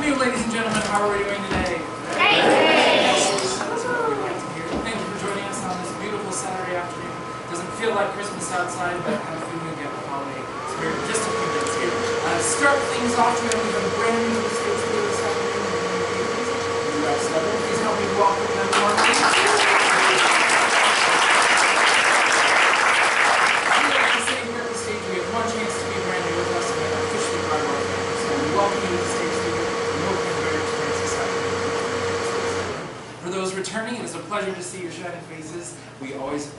afternoon, ladies and gentlemen. How are we doing today? Great! That's what we like to hear. Thank you for joining us on this beautiful Saturday afternoon. Doesn't feel like Christmas outside, but I have a feeling you'll get the holiday spirit in just a few minutes here. To start things off, we have a brand new stage for this afternoon. Please help me welcome them warmly. Returning, it is a pleasure to see your shining faces. We always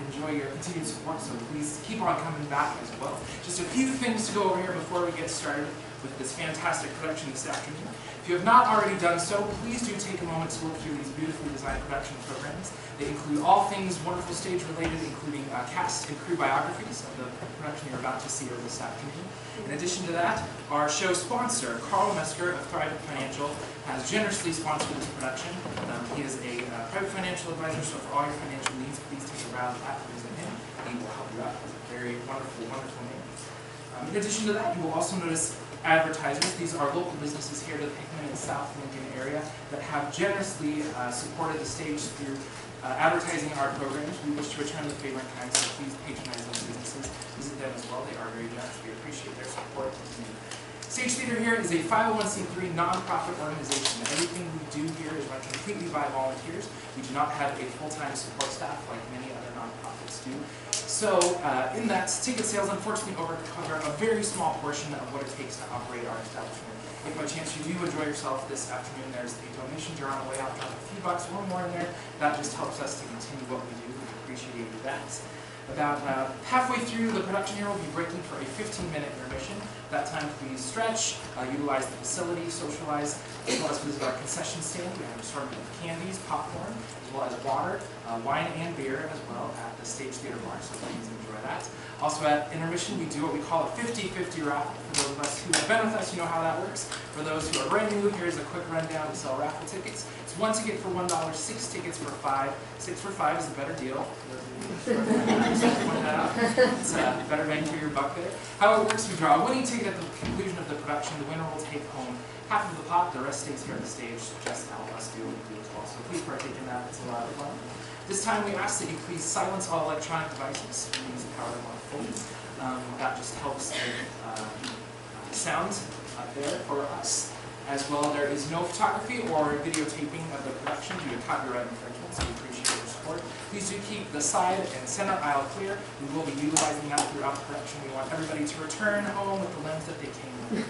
enjoy your continued support, so please keep on coming back as well. Just a few things to go over here before we get started with this fantastic production this afternoon. If you have not already done so, please do take a moment to look through these beautifully designed production programs. They include all things wonderful stage related, including cast and crew biographies of the production you're about to see over this afternoon. In addition to that, our show sponsor, Carl Mesker of Private Financial, has generously sponsored this production. He is a private financial advisor, so for all your financial needs, please take a round of applause at him. He will help you out. He's a very wonderful, wonderful man. In addition to that, you will also notice advertisers. These are local businesses here to the Hickman and South Lincoln area that have generously supported the stage through advertising our programs. We wish to return the favor in kind, so please patronize those businesses. Visit them as well. They are very generous. We appreciate their support. Stage Theater here is a 501c3 nonprofit organization. Everything we do here is run completely by volunteers. We do not have a full-time support staff like many other nonprofits do. So in that, ticket sales unfortunately cover a very small portion of what it takes to operate our establishment. If by chance you do enjoy yourself this afternoon, there's a donation jar on the way out. Drop a few bucks or more in there. That just helps us to continue what we do. We appreciate that. About halfway through the production here, we'll be breaking for a 15-minute intermission. That time, please stretch, utilize the facility, socialize, as well as visit our concession stand. We have an assortment of candies, popcorn, as well as water, wine and beer as well at the Stage Theater bar, so please enjoy that. Also at intermission, we do what we call a 50-50 raffle. For those of us who have been with us, you know how that works. For those who are brand new, here's a quick rundown. We sell raffle tickets. It's 1 ticket for $1, 6 tickets for $5. 6 for $5 is a better deal. It's a better bang for your buck there. How it works, we draw a winning ticket at the conclusion of the production. The winner will take home half of the pot. The rest stays here on the stage just to help us do what we do as well. So please partake in that. It's a lot of fun. This time we ask that you please silence all electronic devices. Please power them on fully. That just helps with sound up there for us. As well, there is no photography or videotaping of the production due to copyright infringement, so we appreciate your support. Please do keep the side and center aisle clear. We will be utilizing that throughout the production. We want everybody to return home with the lens that they came with.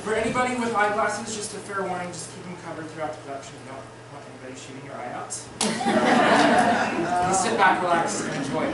For anybody with eyeglasses, just a fair warning, just keep them covered throughout the production. We don't want anybody shooting your eye out. Please sit back, relax, and enjoy it.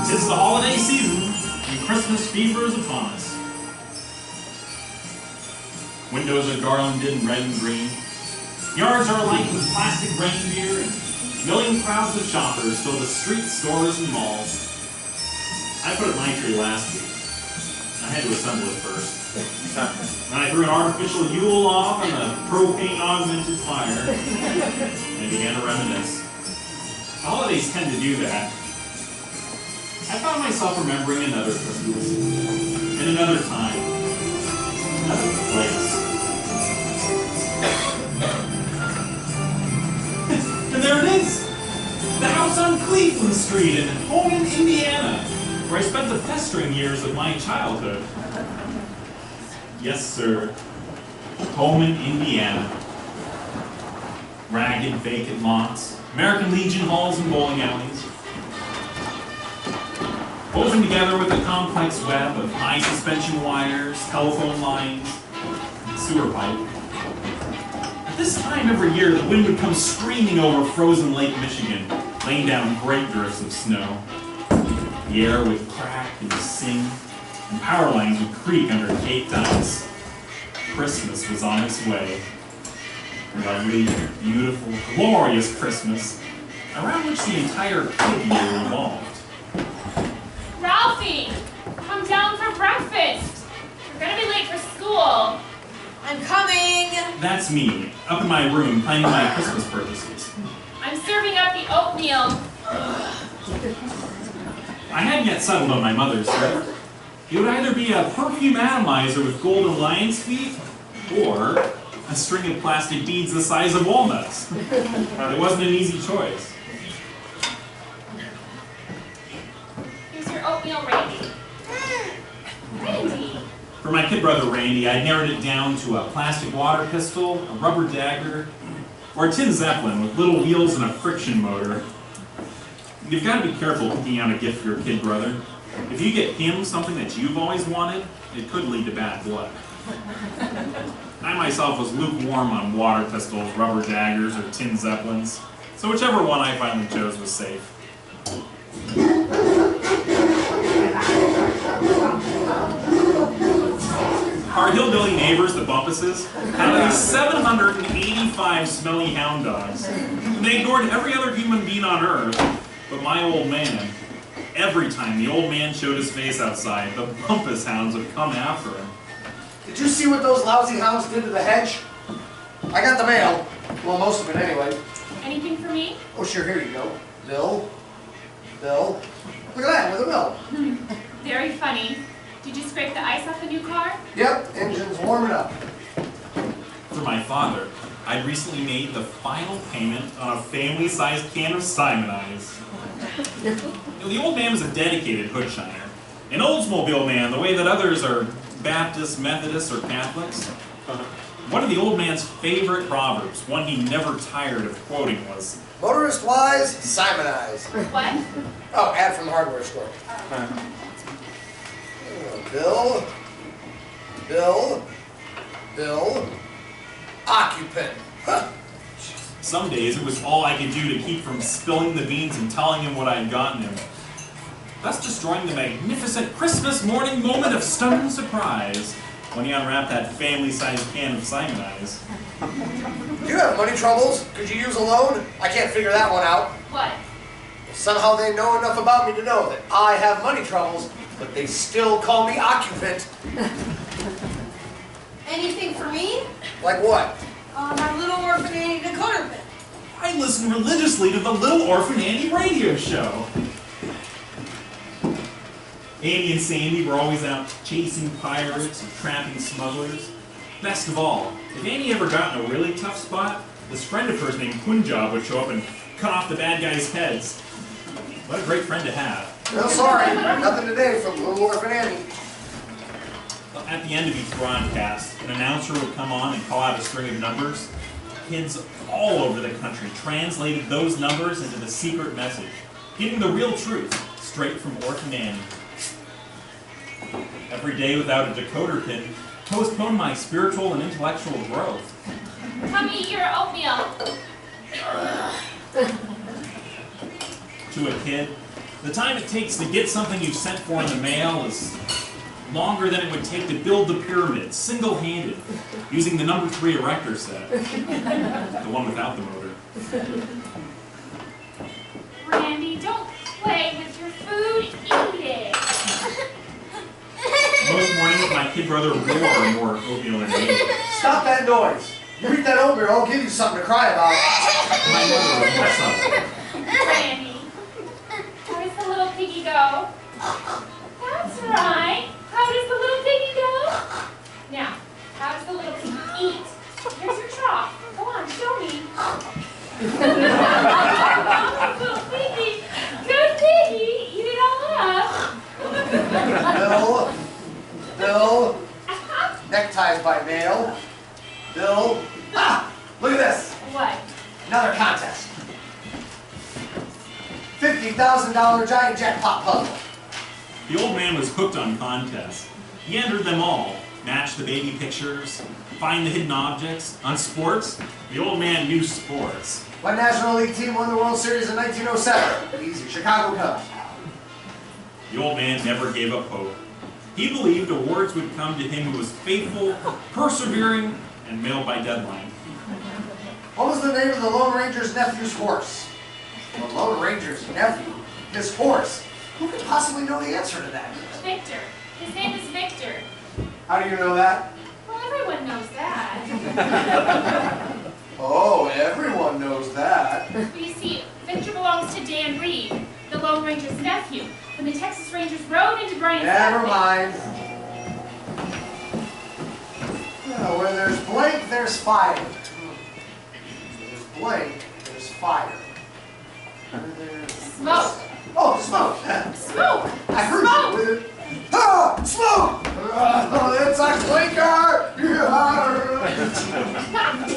Tis the holiday season, and Christmas fever is upon us. Windows are garlanded in red and green. Yards are alight with plastic reindeer, and million crowds of shoppers fill the streets, stores, and malls. I put up my tree last week. I had to assemble it first. Then I threw an artificial Yule log on the propane-augmented fire, and I began to reminisce. The holidays tend to do that. I found myself remembering another Christmas, in another time, another place. And there it is! The house on Cleveland Street in Holman, Indiana, where I spent the festering years of my childhood. Yes, sir. Holman, Indiana. Ragged, vacant lots, American Legion halls and bowling alleys. woven together with a complex web of high suspension wires, telephone lines, and sewer pipe. At this time every year, the wind would come screaming over frozen Lake Michigan, laying down great drifts of snow. The air would crack and sing, and power lines would creak under caked ice. Christmas was on its way. A lovely, beautiful, glorious Christmas, around which the entire kid year revolved. Ralphie! Come down for breakfast! We're gonna be late for school! I'm coming! That's me, up in my room, planning my Christmas purchases. I'm serving up the oatmeal. I hadn't yet settled on my mother's trip. It would either be a perfume atomizer with golden lion's feet, or a string of plastic beads the size of walnuts. It wasn't an easy choice. Here's your oatmeal, Randy. Randy! For my kid brother Randy, I narrowed it down to a plastic water pistol, a rubber dagger, or a tin zeppelin with little wheels and a friction motor. You've got to be careful picking out a gift for your kid brother. If you get him something that you've always wanted, it could lead to bad blood. I myself was lukewarm on water pistols, rubber daggers, or tin zeppelins, so whichever one I finally chose was safe. Our hillbilly neighbors, the Bumpuses, had these 785 smelly hound dogs. They ignored every other human being on Earth, but my old man. Every time the old man showed his face outside, the Bumpus hounds would come after him. Did you see what those lousy hounds did to the hedge? I got the mail. Well, most of it anyway. Anything for me? Oh, sure, here you go. Bill. Bill. Look at that, with a bill. Very funny. Did you scrape the ice off the new car? Yep, engine's warming up. For my father, I'd recently made the final payment on a family-sized can of Simon Eyes. The old man was a dedicated hoodshiner. An Oldsmobile man, the way that others are Baptists, Methodists, or Catholics. One of the old man's favorite proverbs, one he never tired of quoting, was, Motorist wise, Simon Eyes. What? Oh, ad from the hardware store. Bill. Bill. Bill. Occupant. Huh. Some days it was all I could do to keep from spilling the beans and telling him what I had gotten him, thus destroying the magnificent Christmas morning moment of stunned surprise when he unwrapped that family-sized can of Simon Eyes. Do you have money troubles? Could you use a loan? I can't figure that one out. What? Somehow they know enough about me to know that I have money troubles, but they still call me occupant. Anything for me? Like what? My little orphan Annie decoder pin. I listened religiously to the Little Orphan Annie radio show. Andy and Sandy were always out chasing pirates and trapping smugglers. Best of all, if Annie ever got in a really tough spot, this friend of hers named Punjab would show up and cut off the bad guys' heads. What a great friend to have. No, sorry. Nothing today from Little Orphan Annie. At the end of each broadcast, an announcer would come on and call out a string of numbers. Kids all over the country translated those numbers into the secret message, getting the real truth straight from Orphan Annie. Every day without a decoder pin postponed my spiritual and intellectual growth. Come eat your oatmeal. To a kid, the time it takes to get something you've sent for in the mail is longer than it would take to build the pyramid, single-handed, using the number 3 erector set. The one without the motor. Randy, don't play with your food. Eat it. Most mornings, my kid brother roared more oatmeal than me. Stop that noise. You eat that oatmeal, I'll give you something to cry about. My mother was more subtle. Randy, how does the little piggy go? That's right. How does the little piggy go? Now, how does the little piggy eat? Here's your trough. Go on, show me. Little piggy. Good piggy. Eat it all up. Bill. Bill. Neckties by mail. Bill. Ah! Look at this. What? Another contest. $50,000 giant jackpot puzzle. The old man was hooked on contests. He entered them all. Match the baby pictures, find the hidden objects. On sports, the old man knew sports. My National League team won the World Series in 1907. Easy, Chicago Cubs. The old man never gave up hope. He believed awards would come to him who was faithful, persevering, and mailed by deadline. What was the name of the Lone Ranger's nephew's horse? The Lone Ranger's nephew? His horse? Who could possibly know the answer to that? Victor. His name is Victor. How do you know that? Well, everyone knows that. Oh, everyone knows that. Well, you see, Victor belongs to Dan Reed, the Lone Ranger's nephew, when the Texas Rangers rode into Brian's Never outfit. mind. Where there's blank, there's fire. There's blank, there's fire. Where there's... Smoke. Oh, smoke. Smoke. I heard Smoke. you with it. Ah, smoke! It's a clinker!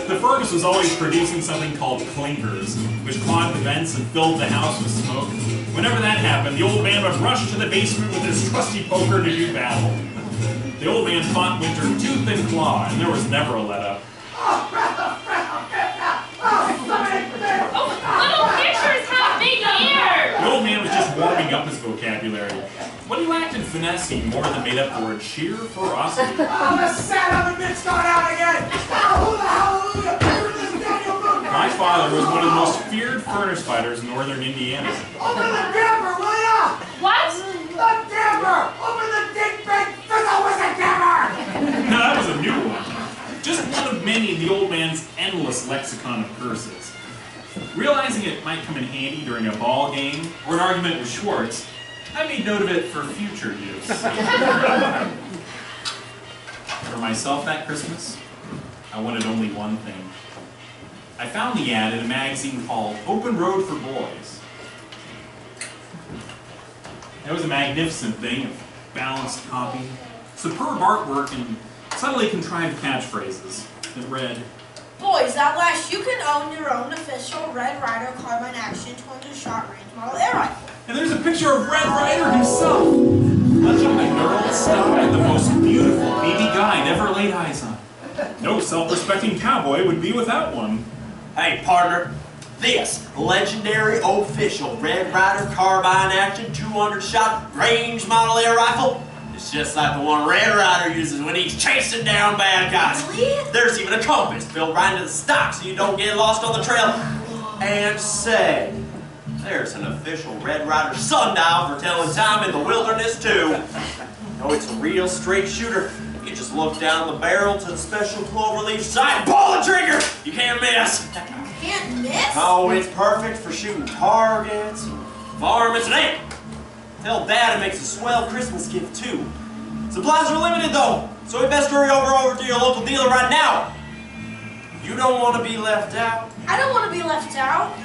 The furnace was always producing something called clinkers, which clogged the vents and filled the house with smoke. Whenever that happened, the old man would rush to the basement with his trusty poker to do battle. The old man fought winter tooth and claw, and there was never a let-up. Little pictures have big ears! The old man was just warming up his vocabulary. When he lacked in finesse, he more than made up for it sheer ferocity. Oh, the sad of the bit's gone out again! Oh, hallelujah! My father was one of the most feared furnace fighters in northern Indiana. Open the damper, will ya? What? The damper! Open the dick big fizzle with the damper! Now, that was a new one. Just one of many of the old man's endless lexicon of curses. Realizing it might come in handy during a ball game or an argument with Schwartz, I made note of it for future use. For myself that Christmas, I wanted only one thing. I found the ad in a magazine called Open Road for Boys. It was a magnificent thing of balanced copy, superb artwork, and subtly contrived catchphrases. It read, Boys, at last you can own your own official Red Ryder carbine action 200-shot range model air rifle. and there's a picture of Red Ryder himself, clutching the knurled stock, the most beautiful BB guide ever laid eyes on. No self-respecting cowboy would be without one. Hey, partner, this legendary official Red Ryder carbine action 200-shot range model air rifle is just like the one Red Ryder uses when he's chasing down bad guys. Really? There's even a compass built right into the stock so you don't get lost on the trail. And say, there's an official Red Ryder sundial for telling time in the wilderness too. No, it's a real straight shooter. You just look down the barrel to the special cloverleaf sight, pull the trigger! You can't miss! Can't miss? Oh, it's perfect for shooting targets, varmints, and hey! Tell Dad it makes a swell Christmas gift too. Supplies are limited though, so we best hurry over to your local dealer right now. You don't want to be left out. I don't want to be left out.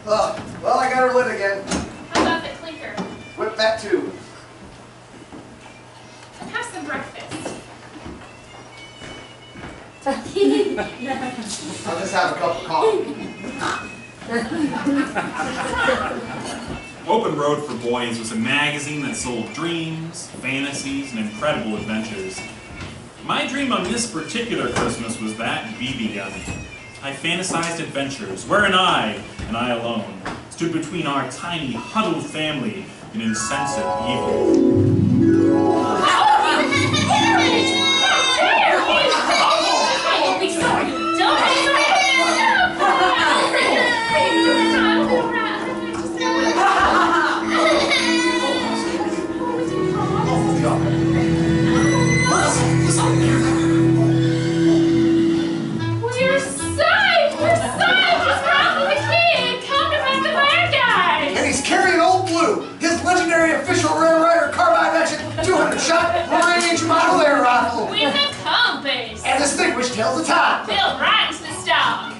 Well, I got her lit again. How about the clinker? Whip that too. And have some breakfast. I'll just have a cup of coffee. Open Road for Boys was a magazine that sold dreams, fantasies, and incredible adventures. My dream on this particular Christmas was that BB gun. I fantasized adventures wherein I, and I alone, stood between our tiny, huddled family and insensate evil. Model air rifle With a compass. and distinguished tells the time. Built right into the stock.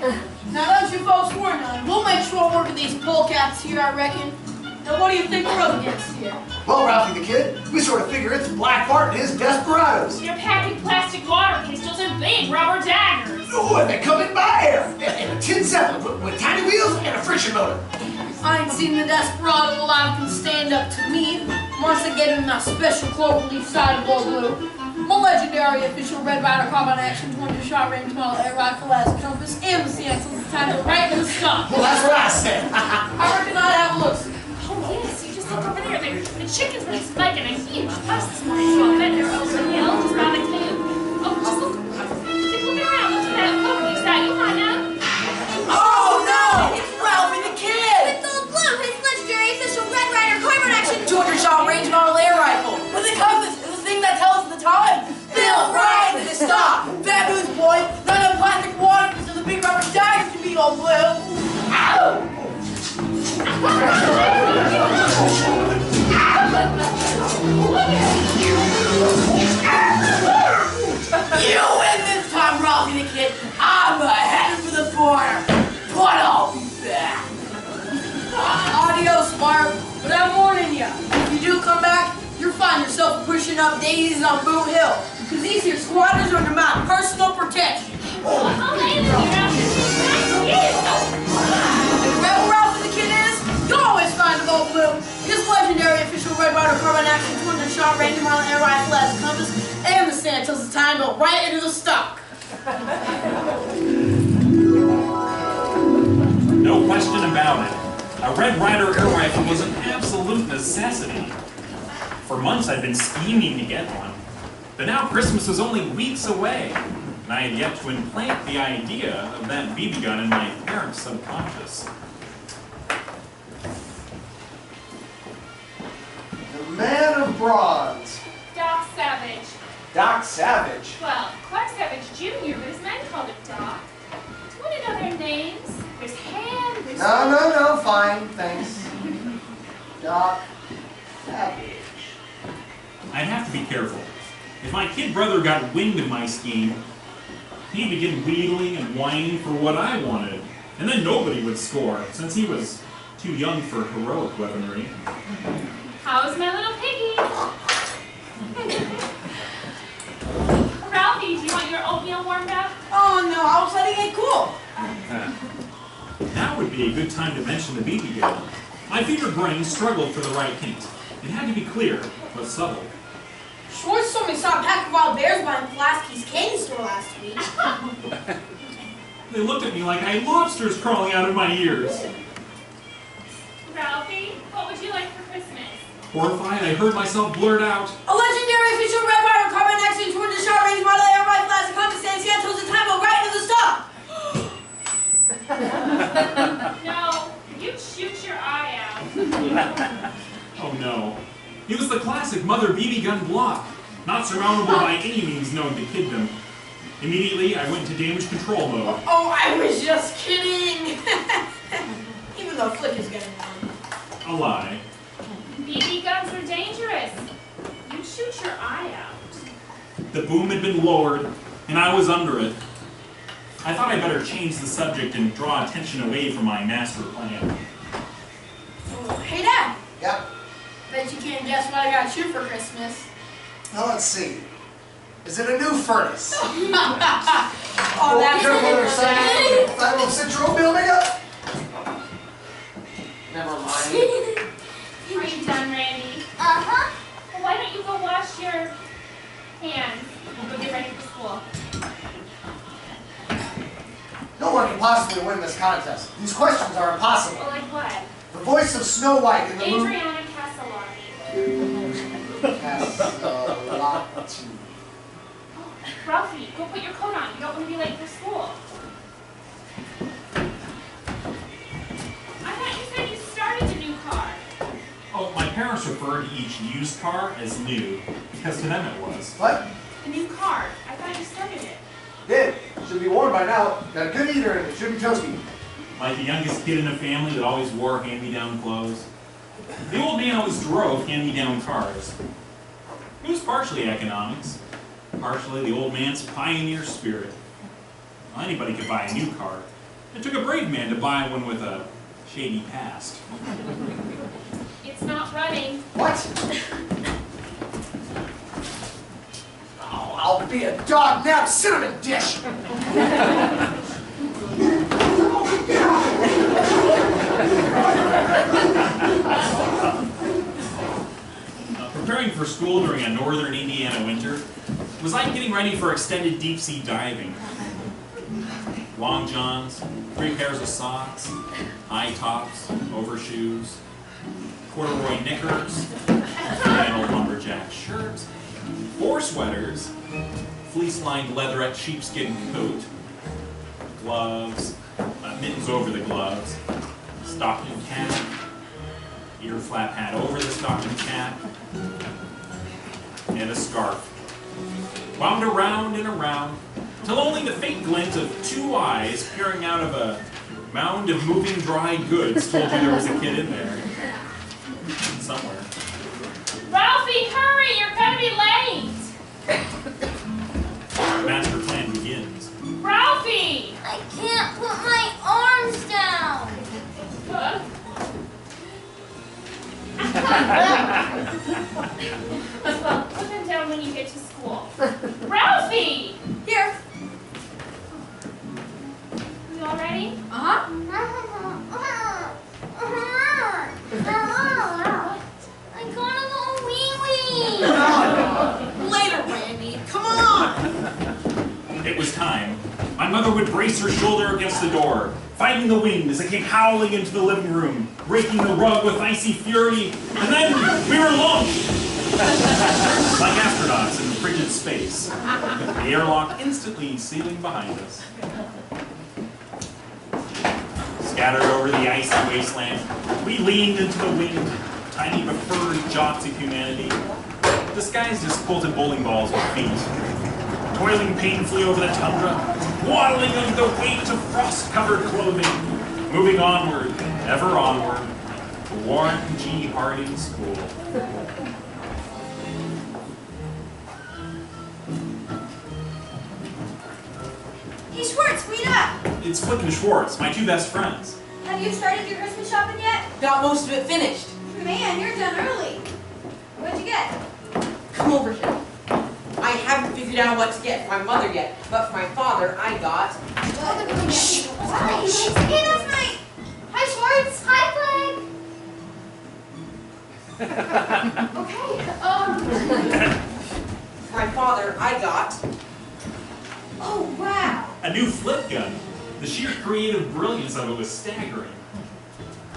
Now don't you folks worry none. We'll make short work of these polecats here, I reckon. Now what do you think we're up against here? Well, Ralphie the Kid, we sort of figure it's Black Bart and his desperados. You're packing plastic water pistols and big rubber daggers. Oh, and they come in by air. And a tin Zeppelin with tiny wheels and a friction motor. I ain't seen the desperado alive can stand up to me. Once I get in that special cloverleaf side of blue. My legendary official Red Rider Carbine Action 20-shot range model air rifle has a compass and the Seattle's title right in the stock. Well, that's what I said. I reckon I'd have a look. Oh, yes, you just look over there. The chickens were just making a huge fuss this morning. So I bet they're over the hill, just around the canoe. Oh, just look. Keep looking around. Look at that cloverleaf side. You might know. Oh no! It's Ralphie the Kid! With Old Blue, his legendary official Red Rider Carbine Action 200-shot range model air rifle with a compass and the thing that tells the time. Bill right to the stop. Bad news, boy. None of plastic water so the big rubber dives to beat Old Blue. Ow! You win this time, Ralphie the Kid. I'm headed for the border, but I'll be back. Adios, Mark. But I'm warning you. If you do come back, you'll find yourself pushing up daisies on Boot Hill. Because these here squatters are under my personal protection. Oh, Landon, you're out here. And wherever Ralphie the Kid is, you'll always find the Old Blue. His legendary official Red Rider Carbine Action 200-shot range model air rifle has a compass and the stand tells the time built right into the stock. No question about it. A Red Rider air rifle was an absolute necessity. For months I'd been scheming to get one. But now Christmas was only weeks away, and I had yet to implant the idea of that BB gun in my parents' subconscious. The man of bronze. Doc Savage. Doc Savage. Well, Clark Savage Jr., but his men called him Doc. Do you want to know their names? There's Ham, there's... No, fine, thanks. Doc Savage. I'd have to be careful. If my kid brother got wind of my scheme, he'd begin wheedling and whining for what I wanted, and then nobody would score, since he was too young for heroic weaponry. How's my little piggy? Ralphie, do you want your oatmeal warmed up? Oh no, I was letting it cool. Now would be a good time to mention the BB gun. My fevered brain struggled for the right hint. It had to be clear, but subtle. Schwartz told me he saw a pack of wild bears behind Pulaski's candy store last week. They looked at me like I had lobsters crawling out of my ears. Ralphie, what would you like for Christmas? Horrified, I heard myself blurt out, A legendary official Red Rider Carbine Action 200-shot range model air rifle has a compass and Seattle's the time right into the stock. No, you'd shoot your eye out. oh no. It was the classic mother BB gun block, not surmountable by any means known to kiddom. Immediately, I went into damage control mode. Oh, I was just kidding. Even though Flick is getting one. A lie. BB guns are dangerous. You'd shoot your eye out. The boom had been lowered, and I was under it. I thought I'd better change the subject and draw attention away from my master plan. Oh, hey, Dad. Yep. Bet you can't guess what I got you for Christmas. Now let's see. Is it a new furnace? Oh, that's careful there, it. son. That will sit your oatmeal makeup. Never mind. Are you done, Randy? Uh-huh. Well, why don't you go wash your hands and go get ready for school? No one can possibly win this contest. These questions are impossible. Well, like what? The voice of Snow White in the movie. Adriana Castellani. Castellati. Ralphie, go put your coat on. You don't want to be late for school. I thought you said you started a new car. Oh, my parents referred to each used car as new, because to them it was. What? A new car. I thought you started it. Did. Should be warm by now. Got a good heater in it. Should be toasty. Like the youngest kid in a family that always wore hand-me-down clothes. The old man always drove hand-me-down cars. It was partially economics, partially the old man's pioneer spirit. Well, anybody could buy a new car. It took a brave man to buy one with a shady past. It's not running. What? Oh, I'll be a dog now, cinnamon dish! Preparing for school during a northern Indiana winter was like getting ready for extended deep-sea diving. Long johns, 3 pairs of socks, high tops, overshoes, corduroy knickers, flannel lumberjack shirt, 4 sweaters, fleece-lined leatherette sheepskin coat, gloves, mittens over the gloves, stocking cap, ear flap hat over the stocking cap, and a scarf. Wound around and around, till only the faint glint of 2 eyes peering out of a mound of moving dry goods told you there was a kid in there. Somewhere. Ralphie, hurry! You're gonna be late! The master plan begins. Ralphie! I can't put my arms down. Huh? Well, put them down when you get to school. Ralphie! Here. You all ready? Uh-huh. I gotta go wee-wee. Later, Randy. Come on. It was time. My mother would brace her shoulder against the door, fighting the wind as it came howling into the living room, breaking the rug with icy fury, and then we were launched! Like astronauts in frigid space, the airlock instantly sealing behind us. Scattered over the icy wasteland, we leaned into the wind, tiny befurred jots of humanity, disguised as quilted bowling balls with feet. Toiling painfully over the tundra, waddling under the weight of frost-covered clothing, moving onward, ever onward, to Warren G. Harding School. Hey, Schwartz, wait up. It's Flick and Schwartz, my 2 best friends. Have you started your Christmas shopping yet? Got most of it finished. Man, you're done early. What'd you get? Come over here. I haven't figured out what to get for my mother yet, but for my father, I got... Shh. Hi, hey, that's my... Hi, Schwartz. Hi, Flag. Okay, For my father, I got... Oh, wow. A new flip gun. The sheer creative brilliance of it was staggering.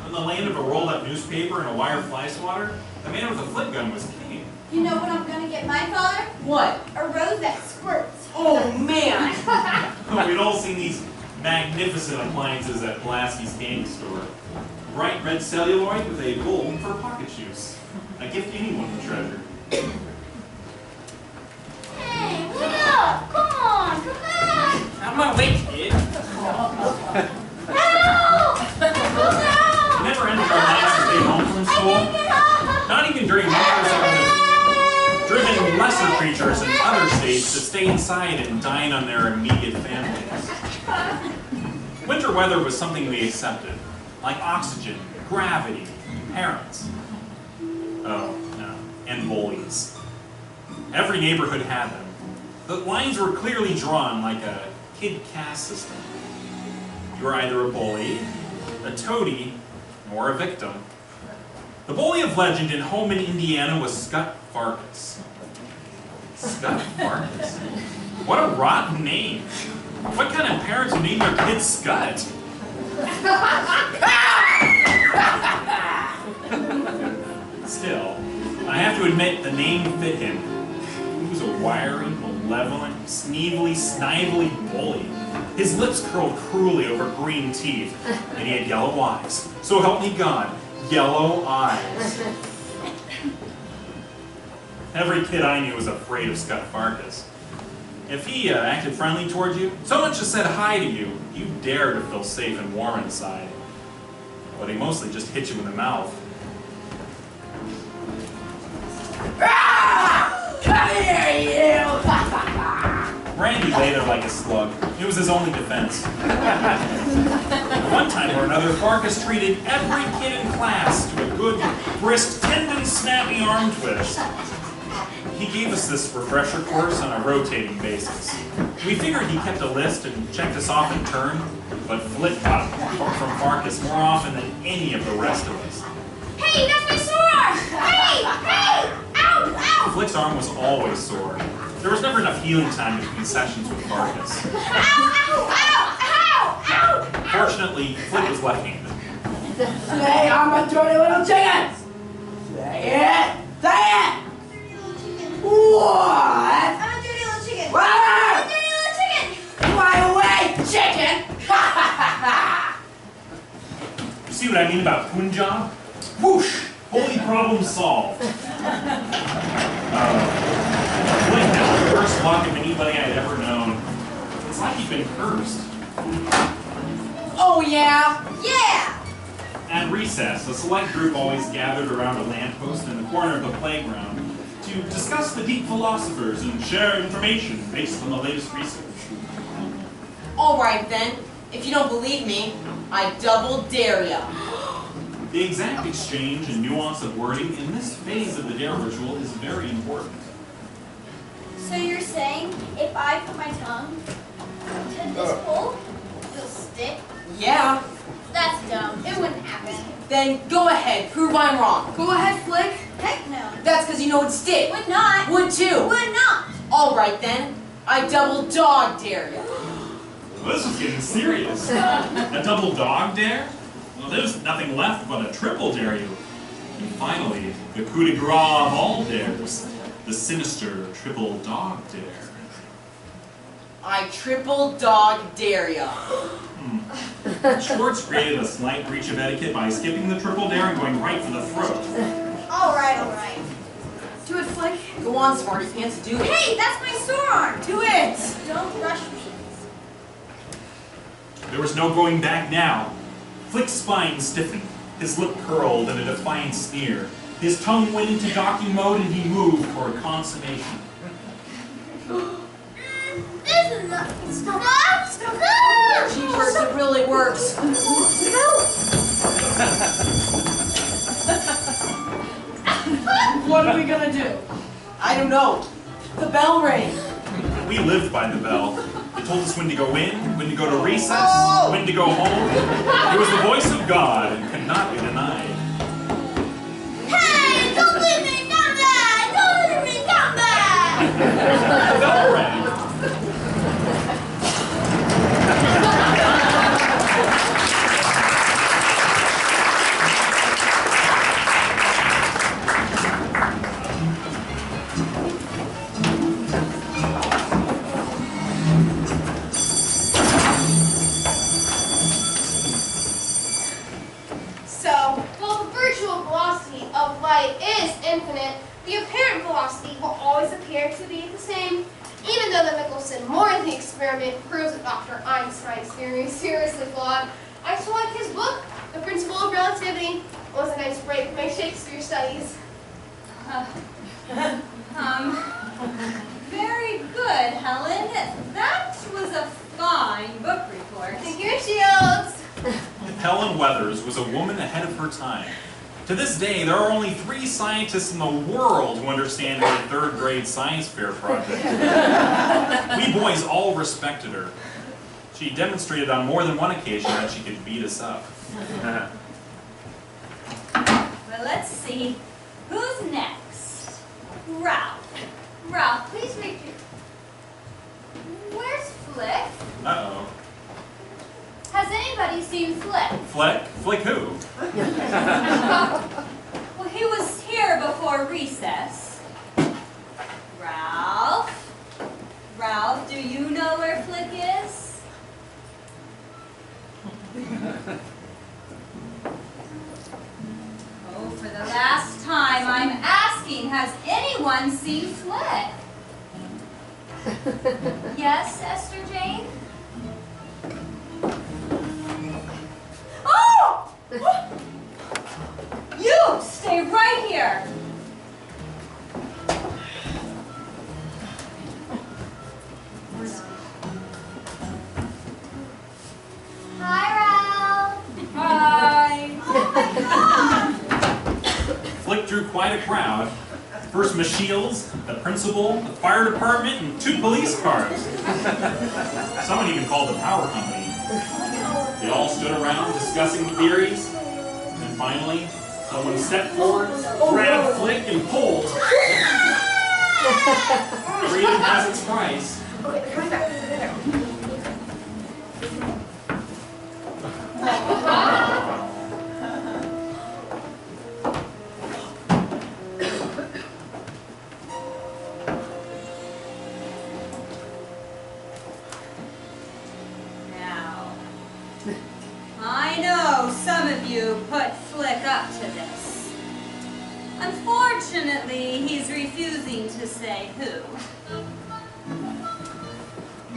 In the land of a rolled-up newspaper and a wire fly swatter, the man with a flip gun was king. You know what I'm gonna get my father? What? A rose that squirts. Oh, man! We'd all seen these magnificent appliances at Pulaski's candy store. Bright red celluloid with a bulb for pocket juice. A gift anyone would treasure. Hey, wait up! Come on, come back! Out of my way, kid. Help! Help! It never ended our nights to stay home from school. Not even during winters that would have driven lesser creatures in other states to stay inside and dine on their immediate families. Winter weather was something we accepted, like oxygen, gravity, parents. Oh, no, and bullies. Every neighborhood had them. The lines were clearly drawn like a kid caste system. You were either a bully, a toady, or a victim. The bully of legend in home in Indiana was Scut Farkas. Scut Farkas? What a rotten name. What kind of parents would name their kid Scut? Still, I have to admit the name fit him. He was a wiry, malevolent, sneevely, snively bully. His lips curled cruelly over green teeth, and he had yellow eyes. So help me God, yellow eyes. Every kid I knew was afraid of Scut Farkas. If he acted friendly toward you, so much as said hi to you, you dared to feel safe and warm inside. But he mostly just hit you in the mouth. Come here, you! Randy lay there like a slug. It was his only defense. One time or another, Farkas treated every kid in class to a good, brisk, tendon, snappy arm twist. he gave us this refresher course on a rotating basis. We figured he kept a list and checked us off in turn, but Flick got it from Farkas more often than any of the rest of us. Hey, that's my sore! Hey! Hey! Ow! Ow! Flick's arm was always sore. There was never enough healing time between sessions with Farkas. Ow! Ow! Ow! Ow! Ow! Fortunately, Flick was left-handed. Say I'm a dirty little chicken! Say it! Say it! What? I'm a dirty little chicken. What? I'm a dirty little chicken. Fly away, chicken! Ha ha ha ha! You see what I mean about Punjab? Whoosh! Holy problem solved. Flick had the worst luck of anybody I'd ever known. It's like he'd been cursed. Oh yeah? Yeah! At recess, a select group always gathered around a lamppost in the corner of the playground to discuss the deep philosophers and share information based on the latest research. Alright then, if you don't believe me, I double dare ya. The exact exchange and nuance of wording in this phase of the dare ritual is very important. So you're saying if I put my tongue to this hole, it'll stick? Yeah. That's dumb. It wouldn't happen. Then go ahead, prove I'm wrong. Go ahead, Flick. Heck no. That's because you know it'd stick. Would not. Would too. Would not. Alright then, I double dog dare ya. Well, this is getting serious. A double dog dare? Well, there's nothing left but a triple dare you. And finally, the coup de grace of all dares, the sinister triple dog dare. I triple dog dare ya. Schwartz created a slight breach of etiquette by skipping the triple dare and going right for the throat. Alright, alright. Do it, Flick. Go on, smarty pants, do it. Hey, that's my sore arm. Do it! Don't rush me. There was no going back now. Flick's spine stiffened, his lip curled in a defiant sneer. His tongue went into docking mode and he moved toward consummation. This is not. Stop! Jeepers, it really works. What are we gonna do? I don't know. The bell rang. We lived by the bell. It told us when to go in, when to go to recess, when to go home. It was the voice of God and could not be denied. Hey, don't leave me, come back! Don't leave me, come back! The bell rang. So, while the virtual velocity of light is infinite, the apparent velocity will always appear to be the same, even though the Michelson-Morley experiment proves that Dr. Einstein's theory is seriously flawed. I still like his book, The Principle of Relativity. It was a nice break from my Shakespeare studies. Very good, Helen. That was a fine book report. Thank you, Shields. Helen Weathers was a woman ahead of her time. To this day, there are only 3 scientists in the world who understand her 3rd grade science fair project. We boys all respected her. She demonstrated on more than one occasion that she could beat us up. Well, let's see. Who's next? Ralph. Ralph, please read your... Where's Flick? Uh-oh. Has anybody seen Flick? Flick? Flick who? Well, he was here before recess. Ralph? Ralph, do you know where Flick is? Oh, for the last time, I'm asking, has anyone seen Flick? Yes, Esther Jane? Oh! You stay right here. Hi, Ralph. Hi. Oh my God. Flick drew quite a crowd. First Michiels, the principal, the fire department, and 2 police cars. Someone even called the power company. They all stood around discussing theories, and finally, someone stepped forward, grabbed Flick, and pulled. Freedom has its price. Okay, they're coming back. Now, I know some of you put Flick up to this. Unfortunately, he's refusing to say who.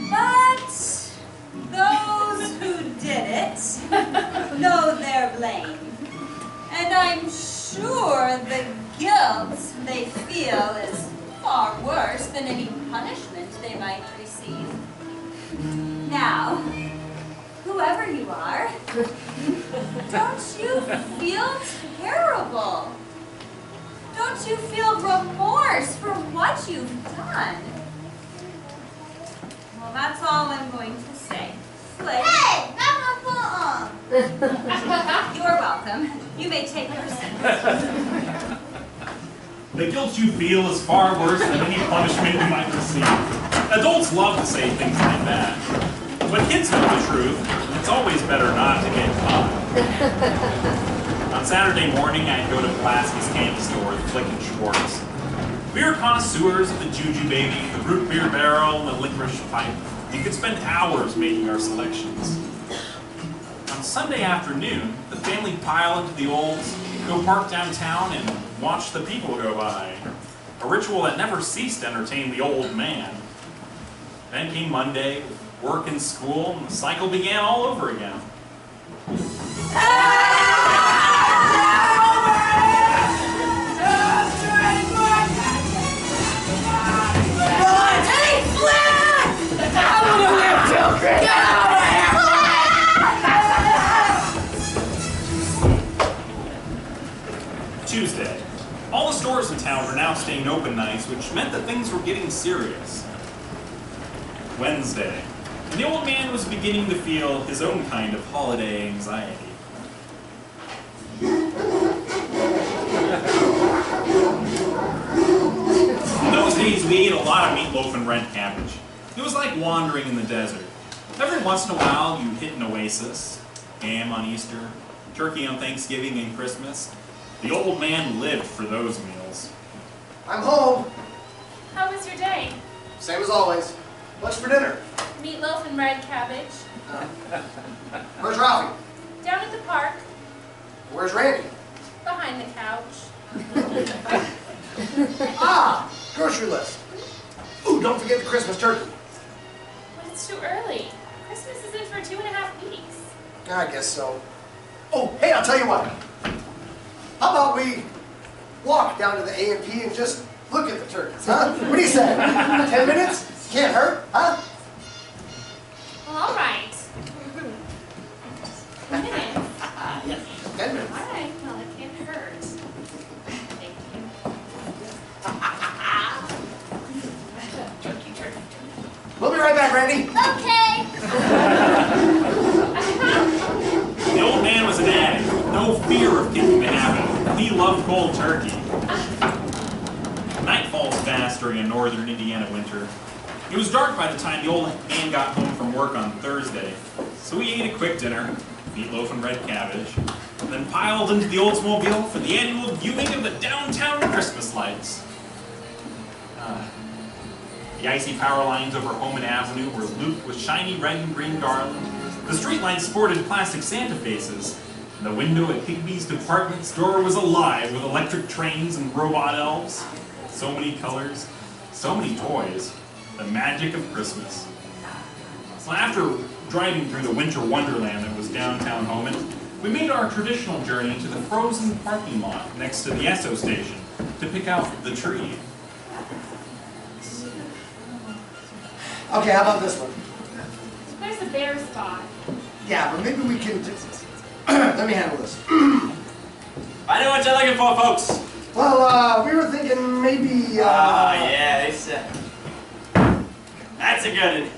But those who did it know their blame. And I'm sure the guilt they feel is far worse than any punishment they might receive. Now, whoever you are, don't you feel terrible? Don't you feel remorse for what you've done? Well, that's all I'm going to say. Flick. Hey, not my fault. You're welcome. You may take your seat. The guilt you feel is far worse than any punishment you might receive. Adults love to say things like that. But kids know the truth. It's always better not to get caught. On Saturday morning, I'd go to Pulaski's candy store with Flick and Schwartz. We were connoisseurs of the Juju Baby, the root beer barrel, and the licorice pipe. We could spend hours making our selections. On Sunday afternoon, the family pile into the Olds, go park downtown, and watch the people go by. A ritual that never ceased to entertain the old man. Then came Monday, work and school, and the cycle began all over again. Tuesday. All the stores in town were now staying open nights, which meant that things were getting serious. Wednesday. And the old man was beginning to feel his own kind of holiday anxiety. In those days, we ate a lot of meatloaf and red cabbage. It was like wandering in the desert. Every once in a while, you hit an oasis. Ham on Easter, turkey on Thanksgiving and Christmas. The old man lived for those meals. I'm home. How was your day? Same as always. What's for dinner? Meatloaf and red cabbage. Where's Ralphie? Down at the park, Where's Randy? behind the couch. Ah, grocery list. Ooh, don't forget the Christmas turkey. But it's too early. Christmas is in for 2.5 weeks. I guess so. Oh, hey, I'll tell you what. How about we walk down to the A&P and just look at the turkeys, huh? What do you say? 10 minutes? Can't hurt, huh? Well, all right. 10 minutes. Yes, 10 minutes. All right. Well, it can't hurt. Thank you. Turkey, turkey, turkey. We'll be right back, Randy. Okay. The old man was an addict, with no fear of kicking the habit. He loved cold turkey. Night falls fast during a northern Indiana winter. It was dark by the time the old man got home from work on Thursday, so we ate a quick dinner, meatloaf and red cabbage, and then piled into the Oldsmobile for the annual viewing of the downtown Christmas lights. The icy power lines over Homan Avenue were looped with shiny red and green garland. The streetlights sported plastic Santa faces. And the window at Higbee's department store was alive with electric trains and robot elves. So many colors, so many toys. The magic of Christmas. So after driving through the winter wonderland that was downtown Homan, we made our traditional journey to the frozen parking lot next to the Esso station to pick out the tree. Okay, how about this one? There's a bare spot. Yeah, but maybe we can just... Let me handle this. I know what you're looking for, folks. Well, we were thinking maybe, yeah, that's a good one.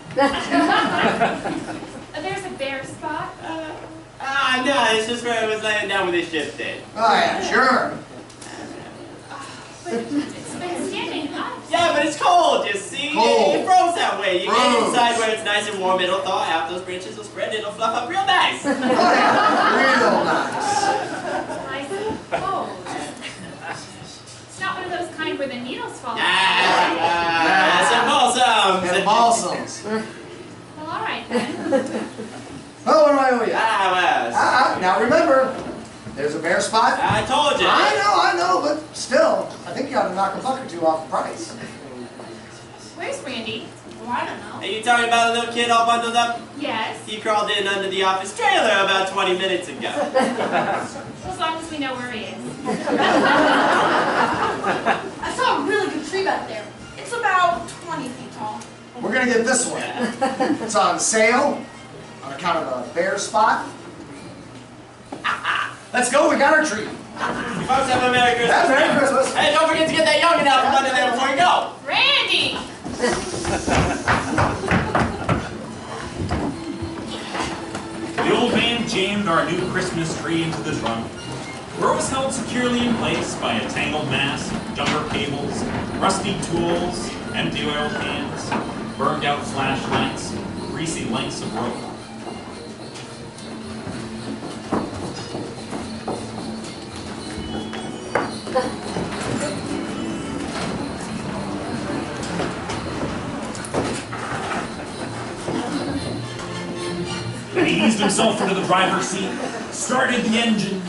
There's a bare spot. No, it's just where I was laying down with his ship dead. Oh, yeah, sure. But it's been standing up. Yeah, but it's cold, you see? Cold. It froze that way. You get Froze. inside where it's nice and warm, it'll thaw out, those branches will spread, it'll fluff up real nice. Oh, yeah, real nice. I suppose. It's not one of those kind where the needles fall out. Some balsams. And balsams. Well, all right then. Oh, what do I owe you? Now remember, there's a bare spot. I told you. I know, but still, I think you ought to knock a buck or two off the price. Where's Randy? Well, I don't know. Are you talking about the little kid all bundled up? Yes. He crawled in under the office trailer about 20 minutes ago. As long as we know where he is. I saw a really good tree back there. It's about 20 feet tall. We're gonna get this one. It's on sale on account of a bare spot. Let's go, we got our tree. You folks have a Merry Christmas. Have a Merry Christmas. Hey, don't forget to get that youngin' out from under there before you go. Randy! The old man jammed our new Christmas tree into the trunk, where it was held securely in place by a tangled mass of jumper cables, rusty tools, empty oil cans, burned out flashlights, greasy lengths of rope. Then he eased himself into the driver's seat, started the engine.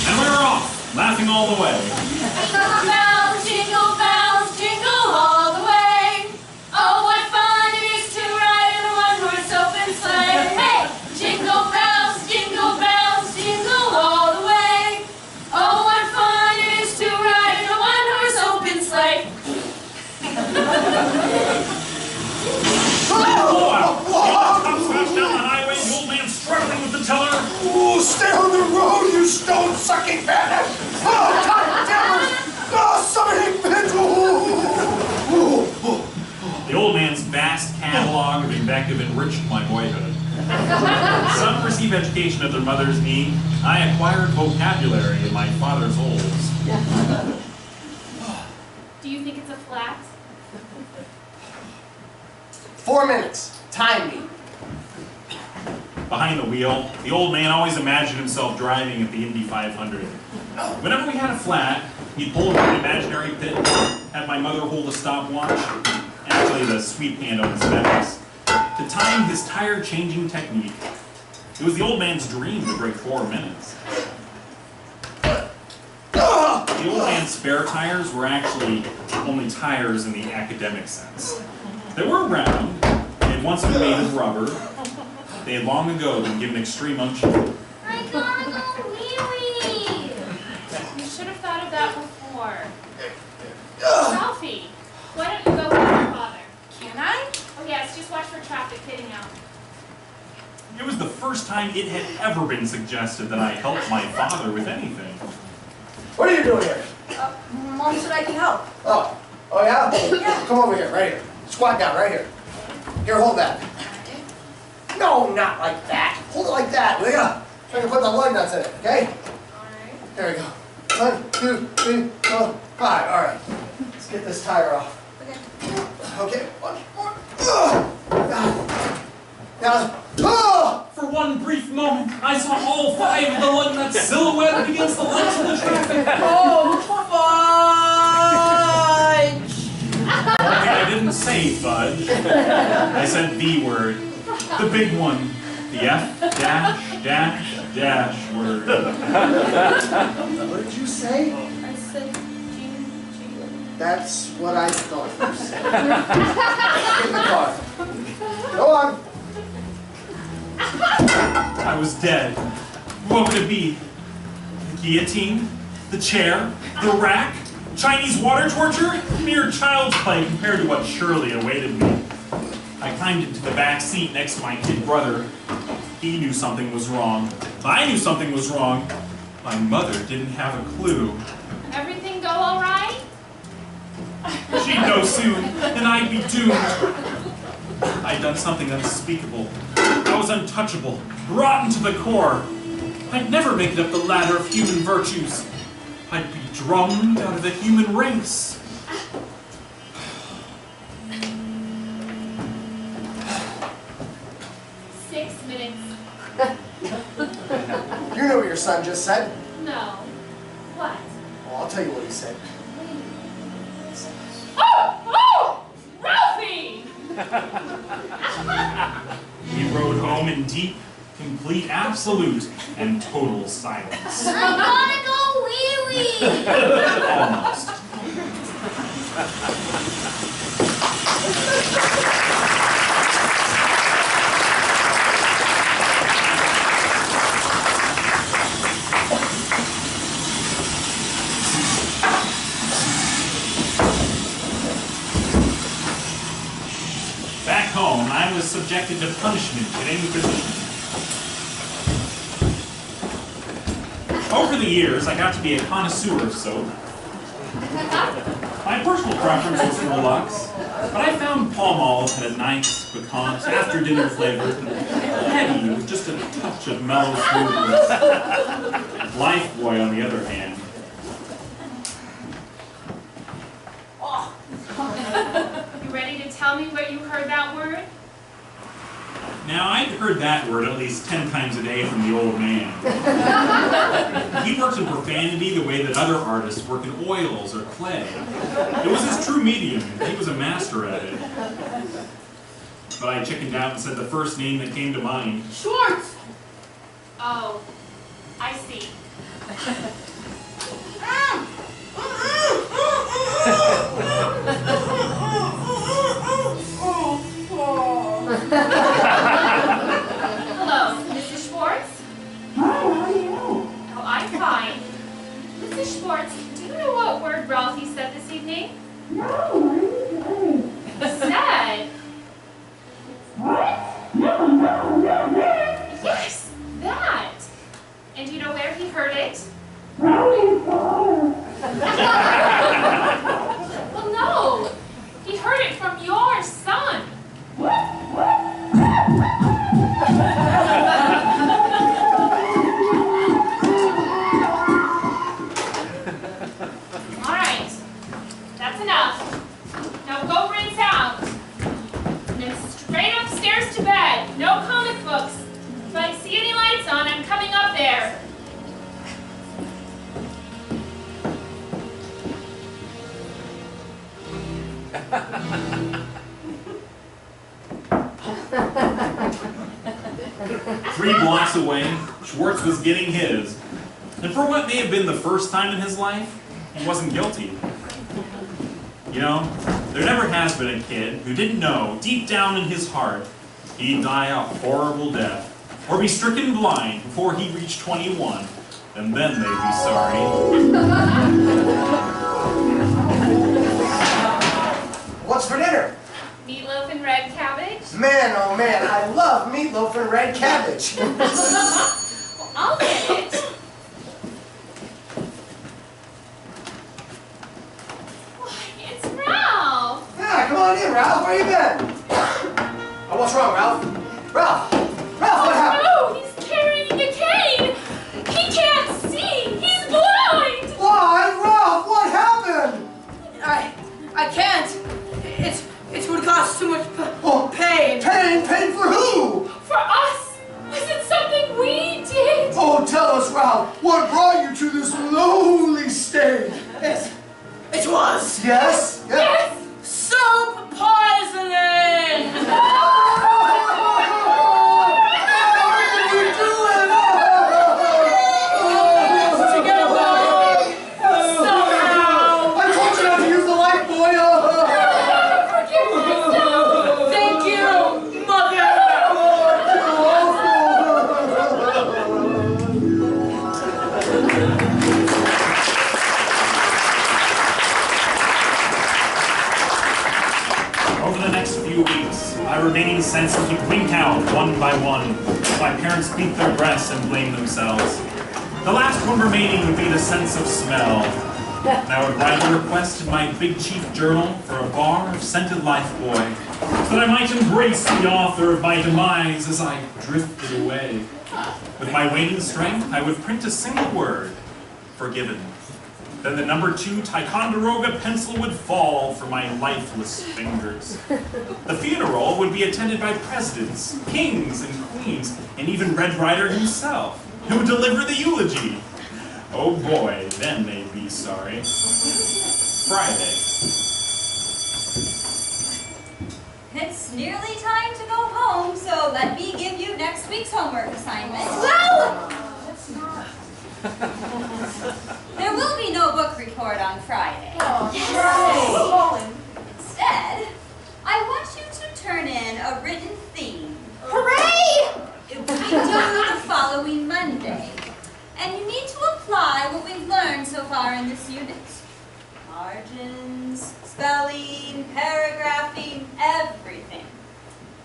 And we were off, laughing all the way. Jingle bells, jingle all the way. Oh, what fun it is to ride in a one-horse open sleigh. Hey! Jingle bells, jingle all the way. Oh, what fun it is to ride in a one-horse open sleigh. Comes fast down the highway, the old man struggling with the tiller. Oh, stay on the road, you stone-sucking bandit! Oh, goddammit! Oh, somebody bent! The old man's vast catalog of invective enriched my boyhood. Some receive education at their mother's knee. I acquired vocabulary in my father's holes. Do you think it's a flat? 4 minutes. Time me. Behind the wheel, the old man always imagined himself driving at the Indy 500. Whenever we had a flat, he'd pull into an imaginary pit, have my mother hold a stopwatch, actually the sweep hand on his necklace, to time his tire-changing technique. It was the old man's dream to break 4 minutes. The old man's spare tires were actually only tires in the academic sense. They were round, they had once been made of rubber, they had long ago been given extreme unction. I gotta go wee-wee. You should have thought of that before. Ralphie, why don't you go with your father? Can I? Oh yes, just watch for traffic hitting out. It was the first time it had ever been suggested that I help my father with anything. What are you doing here? Mom said I can help. Oh yeah? Yeah. Come over here, right here. Squat down, right here. Here, hold that. No, not like that. Hold it like that, will ya? So I can put the lug nuts in it, okay? Alright. There we go. 1, 2, 3, 4, 5. All right. Let's get this tire off. Okay. 1 more. Now. For one brief moment, I saw all 5 of the lug nuts silhouetted against the lights of the traffic. Oh, fudge! I didn't say fudge. I said the word. The big one. The F dash word. What did you say? I said jingle. That's what I thought you said. Get in the car. Go on. I was dead. What would it be? The guillotine? The chair? The rack? Chinese water torture? Mere child's play compared to what surely awaited me. I climbed into the back seat next to my kid brother. He knew something was wrong. I knew something was wrong. My mother didn't have a clue. Everything go all right? She'd know soon, and I'd be doomed. I'd done something unspeakable. I was untouchable, rotten to the core. I'd never make it up the ladder of human virtues. I'd be drummed out of the human race. You know what your son just said? No. What? Well, I'll tell you what he said. Oh! Ralphie! We rode home in deep, complete, absolute, and total silence. I gotta go wee-wee! Almost. Back home, I was subjected to punishment at Inquisition. Over the years, I got to be a connoisseur of soap. My personal preference was for Lux, but I found Pall Mall had a nice, piquant, after-dinner flavor, heady with just a touch of mellow smoothness. Lifebuoy, on the other hand. You ready to tell me where you heard that word? Now, I'd heard that word at least 10 times a day from the old man. He worked in profanity the way that other artists work in oils or clay. It was his true medium, and he was a master at it. But I chickened out and said the first name that came to mind. Schwartz! Oh, I see. Hello, Mrs. Schwartz? Hi, how are you? Oh, I'm fine. Mrs. Schwartz, do you know what word Ralphie said this evening? No, what did you say? Said? What? No. Yes, that! And do you know where he heard it? Ralphie's father. Well, no! He heard it from your son! Alright, that's enough. Now go rinse out. And then straight upstairs to bed. No comic books. If I see any lights on, I'm coming up there. Three blocks away, Schwartz was getting his. And for what may have been the first time in his life, he wasn't guilty. You know, there never has been a kid who didn't know, deep down in his heart, he'd die a horrible death, or be stricken blind before he reached 21, and then they'd be sorry. What's for dinner? Meatloaf and red cabbage? Man, oh man, I love meatloaf and red cabbage. Well, I'll get it. Why, it's Ralph! Yeah, come on in, Ralph. Where you been? Oh, what's wrong, Ralph? Ralph, what happened? No, he's carrying a cane! He can't see! He's blind! Why, Ralph? What happened? I can't. It would cause too much pain. Pain for who? For us! Was it something we did? Oh, tell us, Ralph. What brought you to this lonely state? It was Yes? Yes! soap poisoning. sense would blink out one by one. My parents beat their breasts and blame themselves. The last one remaining would be the sense of smell. And I would write a request in my Big Chief journal for a bar of scented Lifebuoy, so that I might embrace the author of my demise as I drifted away. With my waning strength, I would print a single word, forgiven. Then the number 2 Ticonderoga pencil would fall from my lifeless fingers. The funeral would be attended by presidents, kings, and queens, and even Red Ryder himself, who would deliver the eulogy. Oh boy, then they'd be sorry. Friday. It's nearly time to go home, so let me give you next week's homework assignment. Well, There will be no book report on Friday. Instead, I want you to turn in a written theme. hooray! It will be due the following Monday. And you need to apply what we've learned so far in this unit. Margins, spelling, paragraphing, everything.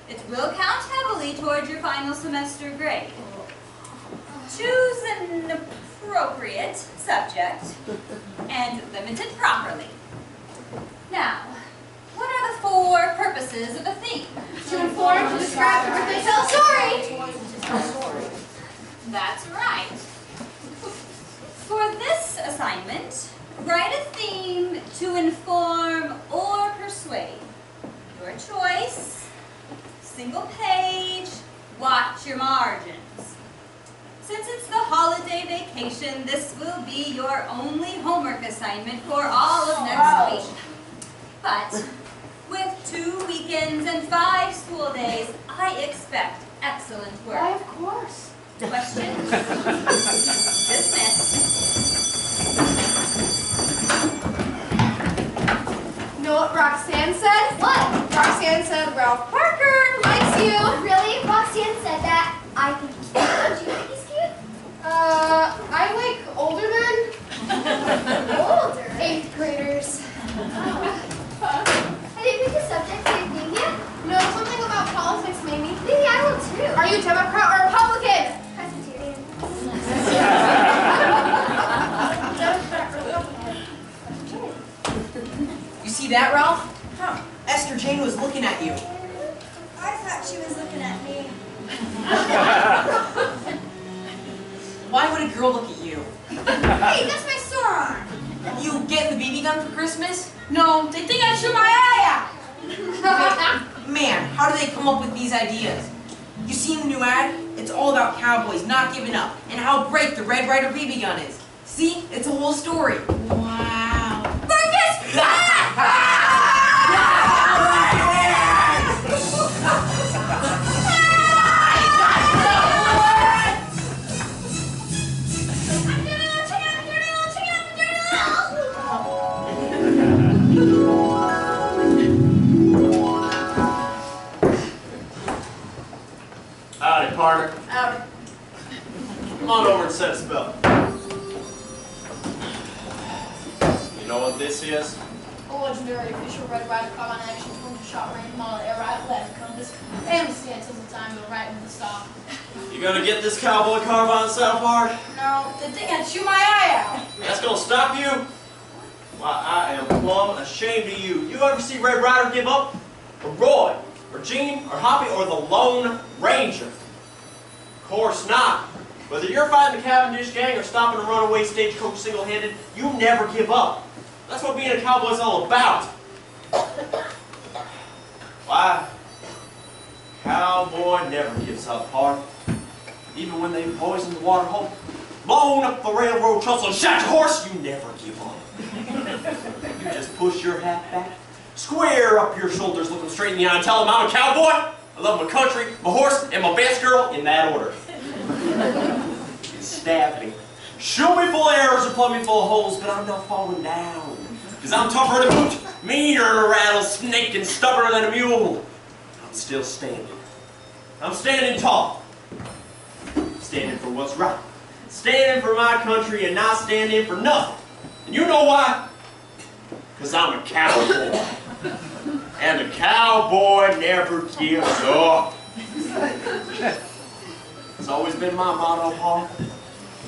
It will count heavily towards your final semester grade. Choose an appropriate subject and limit it properly. Now, what are the 4 purposes of the theme? To inform, to describe, to birthday, tell a story. That's right. For this assignment, write a theme to inform or persuade. Your choice, single page, watch your margins. Since it's the holiday vacation, this will be your only homework assignment for all of next week. But with 2 weekends and 5 school days, I expect excellent work. Why, of course. Question? Dismissed. You know what Roxanne said? What? Roxanne said Ralph Parker likes you. Really? Roxanne said that. I think he's cute. Don't you think he's cute? I like older men. Older. 8th graders. Have you picked a subject for your theme yet? No, something about politics maybe. Maybe I will too. Are you Democrat or Republican? Presbyterian. Democrat or Republican? You see that, Ralph? Huh. Esther Jane was looking at you. I thought she was looking at me. Why would a girl look at you? Hey, that's my sore arm. You get the BB gun for Christmas? No, they think I shoot my eye out. Man, how do they come up with these ideas? You seen the new ad? It's all about cowboys not giving up and how great the Red Ryder BB gun is. See? It's a whole story. Wow. Fergus! Howdy, partner. Howdy. Come on over and set a spell. You know what this is? A legendary official Red Ryder caught on action from the shot range model air rifle that encompassed and stands the time of the right with the stop. You gonna get this cowboy carbine set apart? No, they think I'd shoot my eye out. That's gonna stop you? Why, I am plumb ashamed of you. You ever see Red Ryder give up? Or Roy? Or Gene? Or Hoppy? Or the Lone Ranger? Of course not. Whether you're fighting the Cavendish gang or stopping a runaway stagecoach single-handed, you never give up. That's what being a cowboy's all about. Why? Cowboy never gives up, Hart. Even when they poison the water hole, blown up the railroad trestle and shot your horse, you never give up. You just push your hat back, square up your shoulders, look them straight in the eye, and tell them I'm a cowboy. I love my country, my horse, and my best girl in that order. You stab me, shoot me full of arrows, or plug me full of holes, but I'm not falling down. Because I'm tougher than a boot, meaner than a rattlesnake, and stubborner than a mule. I'm still standing. I'm standing tall. Standing for what's right. Standing for my country and not standing for nothing. And you know why? Because I'm a cowboy. And And a cowboy never gives up. It's always been my motto, Paul.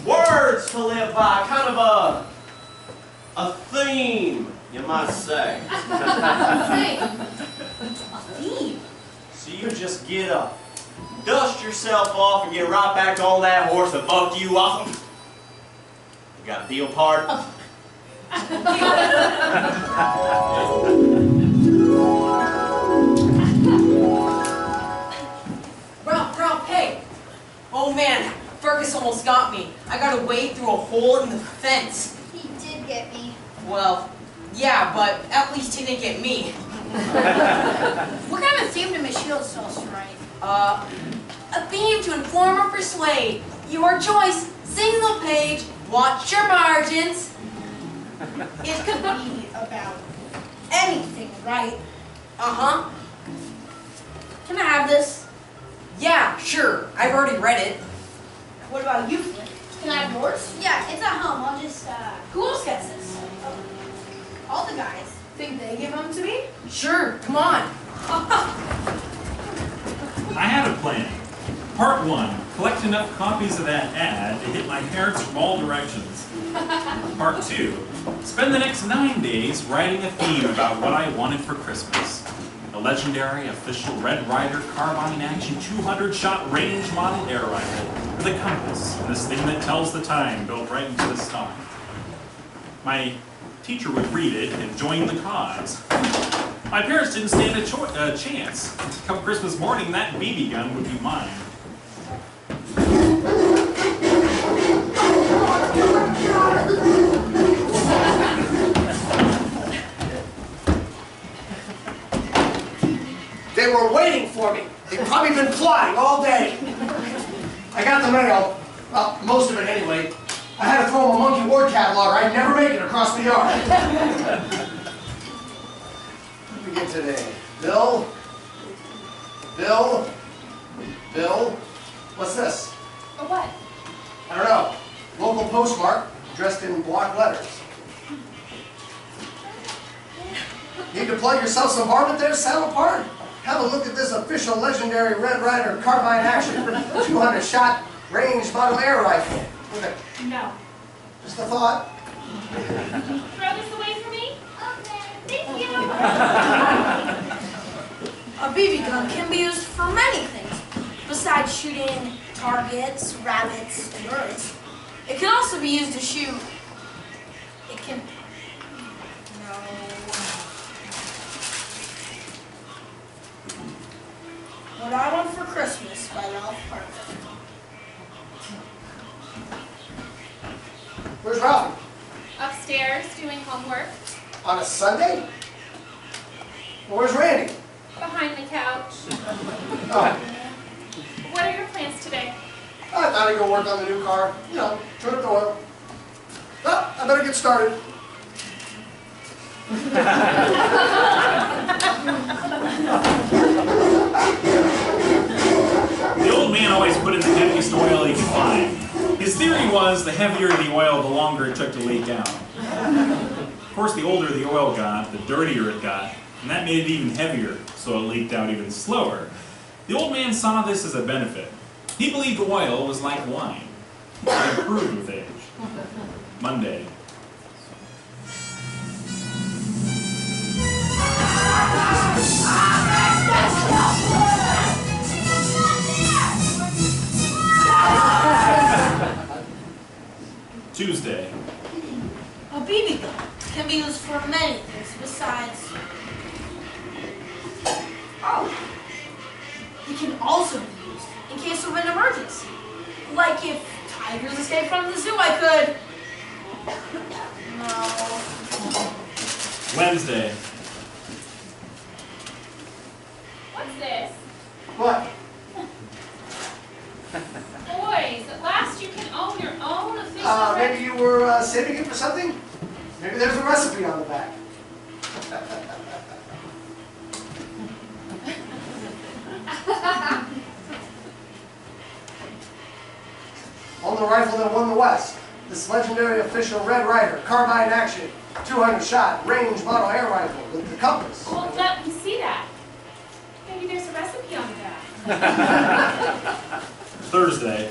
Words to live by, kind of a theme, you might say. A theme? So you just get up, dust yourself off, and get right back on that horse that bucked you off. You got a deal, pard? Ralph, hey! Oh man, Fergus almost got me. I gotta wade through a hole in the fence. He did get me. Well, yeah, but at least he didn't get me. What kind of theme did Miss Shields tell us to write? A theme to inform or persuade. Your choice. Single page. Watch your margins. It could be about anything, right? Uh-huh. Can I have this? Yeah, sure. I've already read it. What about you, Flint? Can I have yours? Yeah, it's at home. I'll just, Who else gets this? all the guys. Think they give them to me? Sure, come on. I had a plan. Part 1, collect enough copies of that ad to hit my parents from all directions. Part 2, spend the next 9 days writing a theme about what I wanted for Christmas. A legendary official Red Ryder carbine action 200-shot range model air rifle with a compass and this thing that tells the time built right into the stock. My teacher would read it and join the cause. My parents didn't stand a chance. Come Christmas morning, that BB gun would be mine. They were waiting for me. They've probably been plotting all day. I got the mail. Well, most of it anyway. I had to throw them a monkey ward catalog or I'd never make it across the yard. What do we get today? Bill? What's this? Or what? I don't know. Local postmark dressed in block letters. Need to plug yourself some varmint there, saddle part? Have a look at this official legendary Red Ryder carbine action 200-shot range model air rifle. Okay. No. Just a thought. Throw this away for me? Okay. Thank you. A BB gun can be used for many things, besides shooting targets, rabbits, and birds. It can also be used to shoot. It can. No. What I Want for Christmas by Ralphie. Where's Ralphie? Upstairs doing homework. On a Sunday? Well, where's Randy? Behind the couch. Oh, What are your plans today? I thought I'd go work on the new car. You know, turn up the oil. Oh, I better get started. The old man always put in the heaviest oil he could find. His theory was the heavier the oil, the longer it took to leak out. Of course, the older the oil got, the dirtier it got, and that made it even heavier, so it leaked out even slower. The old man saw this as a benefit. He believed oil was like wine. It improved with age. Monday. Tuesday. A BB gun can be used for many things besides. Oh. It can also be used in case of an emergency. Like if tigers escape from the zoo, I could. No. Wednesday. What's this? What? Boys, at last you can own your own official Maybe you were saving it for something? Maybe there's a recipe on the back. On the rifle that won the West. this legendary official Red Ryder, carbine action, 200 shot, range model air rifle with the compass. Well, let me see that. Maybe there's a recipe on the back. Thursday.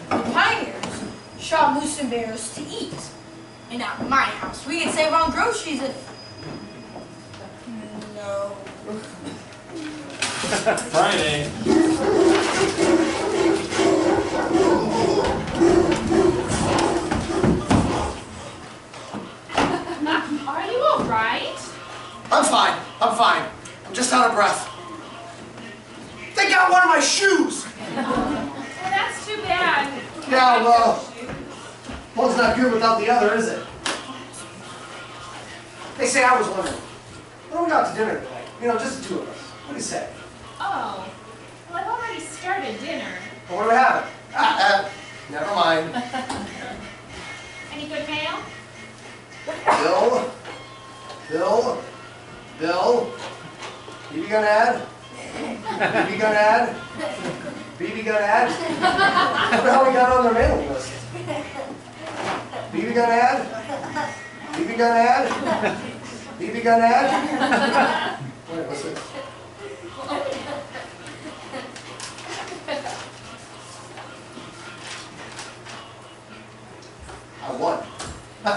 The pioneers shot moose and bears to eat. And at my house, we can save on groceries if... No. Friday. Are you all right? I'm fine. I'm fine. I'm just out of breath. They got one of my shoes! Well, that's too bad. Yeah, well, one's not good without the other, is it? They say I was wondering, what are we out to dinner tonight? You know, just the two of us. What do you say? Oh, well, I've already started dinner. Well, what do we have? Never mind. Any good mail? Bill, BB gun ad? BB gun ad? BB gun ad? What the hell we got on their mailing list? BB gun ad? BB gun ad? BB gun ad? Wait, what's this? I won. I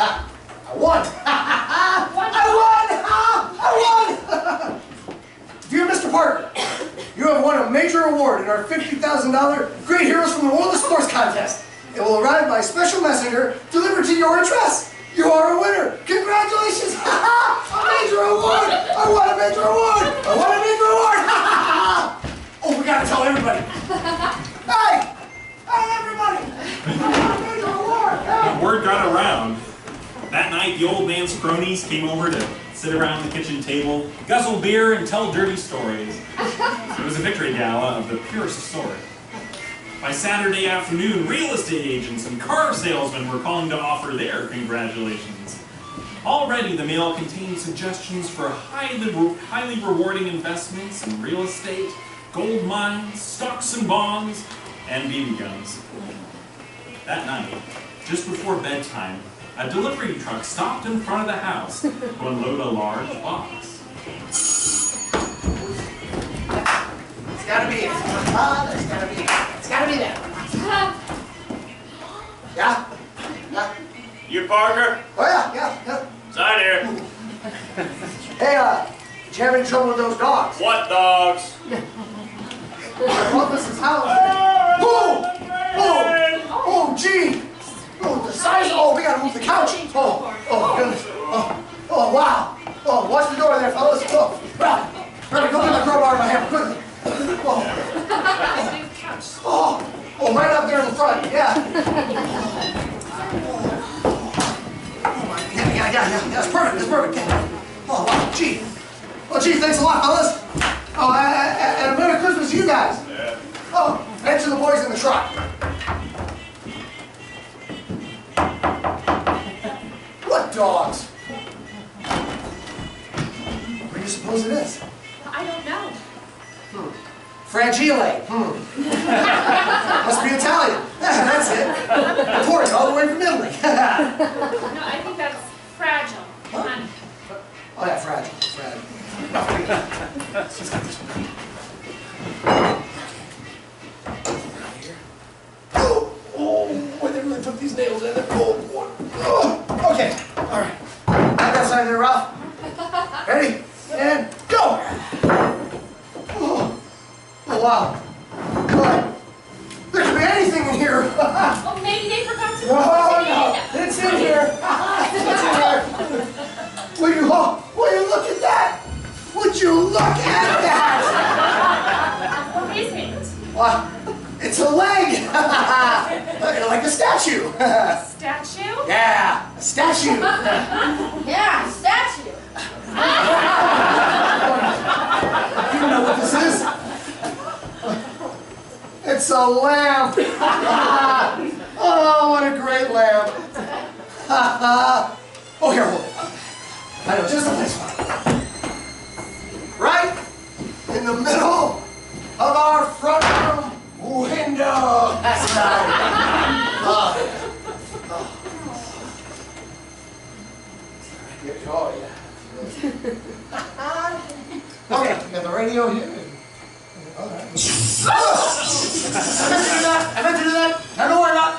won! I won! Dear Mr. Parker, you have won a major award in our $50,000 Great Heroes from the World of Sports contest. It will arrive by special messenger delivered to your address. You are a winner. Congratulations! A major award! I won a major award! I won a major award! Oh, we gotta tell everybody. Hey! Hey, everybody! I won a major award! Hey! The word got around. That night, the old man's cronies came over to sit around the kitchen table, guzzle beer, and tell dirty stories. It was a victory gala of the purest sort. By Saturday afternoon, real estate agents and car salesmen were calling to offer their congratulations. Already, the mail contained suggestions for highly rewarding investments in real estate, gold mines, stocks and bonds, and BB guns. That night, just before bedtime, a delivery truck stopped in front of the house to unload a large box. It's gotta be it. It's gotta be it. It's gotta be that. Yeah? Yeah? You Parker? Oh, yeah. Sign here. Hey, did you have any trouble with those dogs? What dogs? Well, this is how. Oh, gee! Oh, the size. Oh, we gotta move the couch. Oh, goodness. Oh, wow. Oh, watch the door there, fellas. Oh, better go get the crowbar in my hand, quickly. Oh, right up there in the front. Yeah. Yeah. That's perfect. Yeah. Oh, wow. Gee. Well, gee, thanks a lot, fellas. Oh, and a Merry Christmas to you guys. Yeah. Oh, and to the boys in the truck. What dogs? What do you suppose it is? I don't know. Fragile. Must be Italian. That's it. Imported all the way from Italy. No, I think that's fragile. Honey. Oh yeah, fragile. Oh, boy, they really took these nails in. Oh, okay, all right. Back outside there, Ralph. Ready? And go! Oh, wow. Boy, there could be anything in here. Oh, maybe they forgot to put Oh, no, it's in here. It's in here. Will you look at that? Would you look at that? What is it? Well, it's a leg. Like a statue. Statue? Yeah, a statue. Yeah, statue. You know what this is? It's a lamp. Oh, what a great lamp. Oh, here, hold it. I know just the place for it. Right in the middle of our front room Window! That's right. Oh, yeah. Okay, we got the radio here. All right. I meant to do that. I know why not.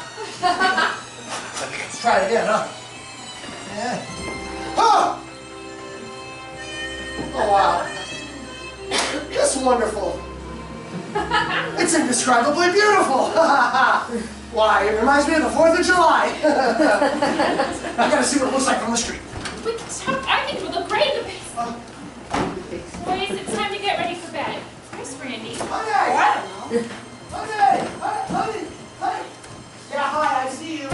Let's try it again, huh? Yeah. Oh! Oh, wow. That's wonderful. It's indescribably beautiful. Why, it reminds me of the 4th of July. I gotta see what it looks like from the street. I think it would look great in the basement. Boys, it's time to get ready for bed. Where's Randy? Honey! What? Honey! Honey! Honey! Yeah, hi, I see you. A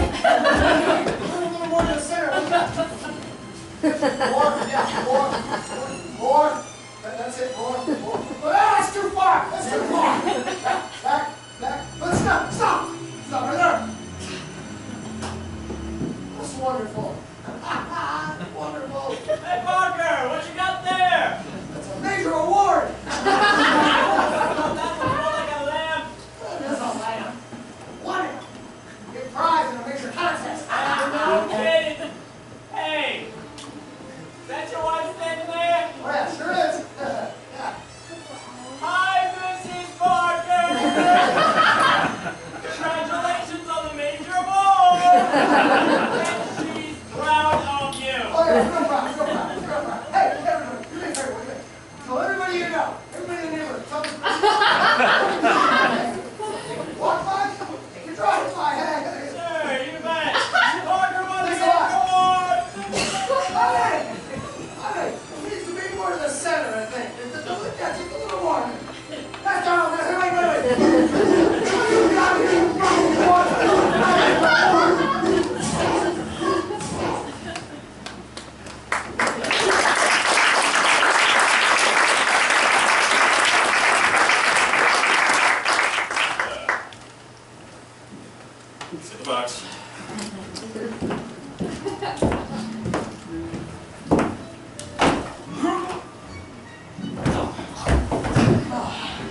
little more to the center. More, yeah, more. That's it, more. Ah, that's too far. That's too far. Back. But stop. Stop right there. That's wonderful. Wonderful. Hey, Parker, what you got there? That's a major award. That's more like a lamp. That's a lamp. Wonderful. Get prize in a major contest. No kidding. Hey, is that your wife standing there? Oh, yeah, sure is. Yeah. Hi, Mrs. Parker. Congratulations on the major award. And she's proud of you. Oh, yeah, real proud. Hey, everybody, do me a favor. Tell everybody you know. Everybody in the neighborhood. Tell them. Walk by. You drive by. Hey. Sure, you bet. Parker won the Thanks a lot. award. Hey, it needs to be more to the center, I think. Just a little more. That's down. Wait. You got me. Sit the box.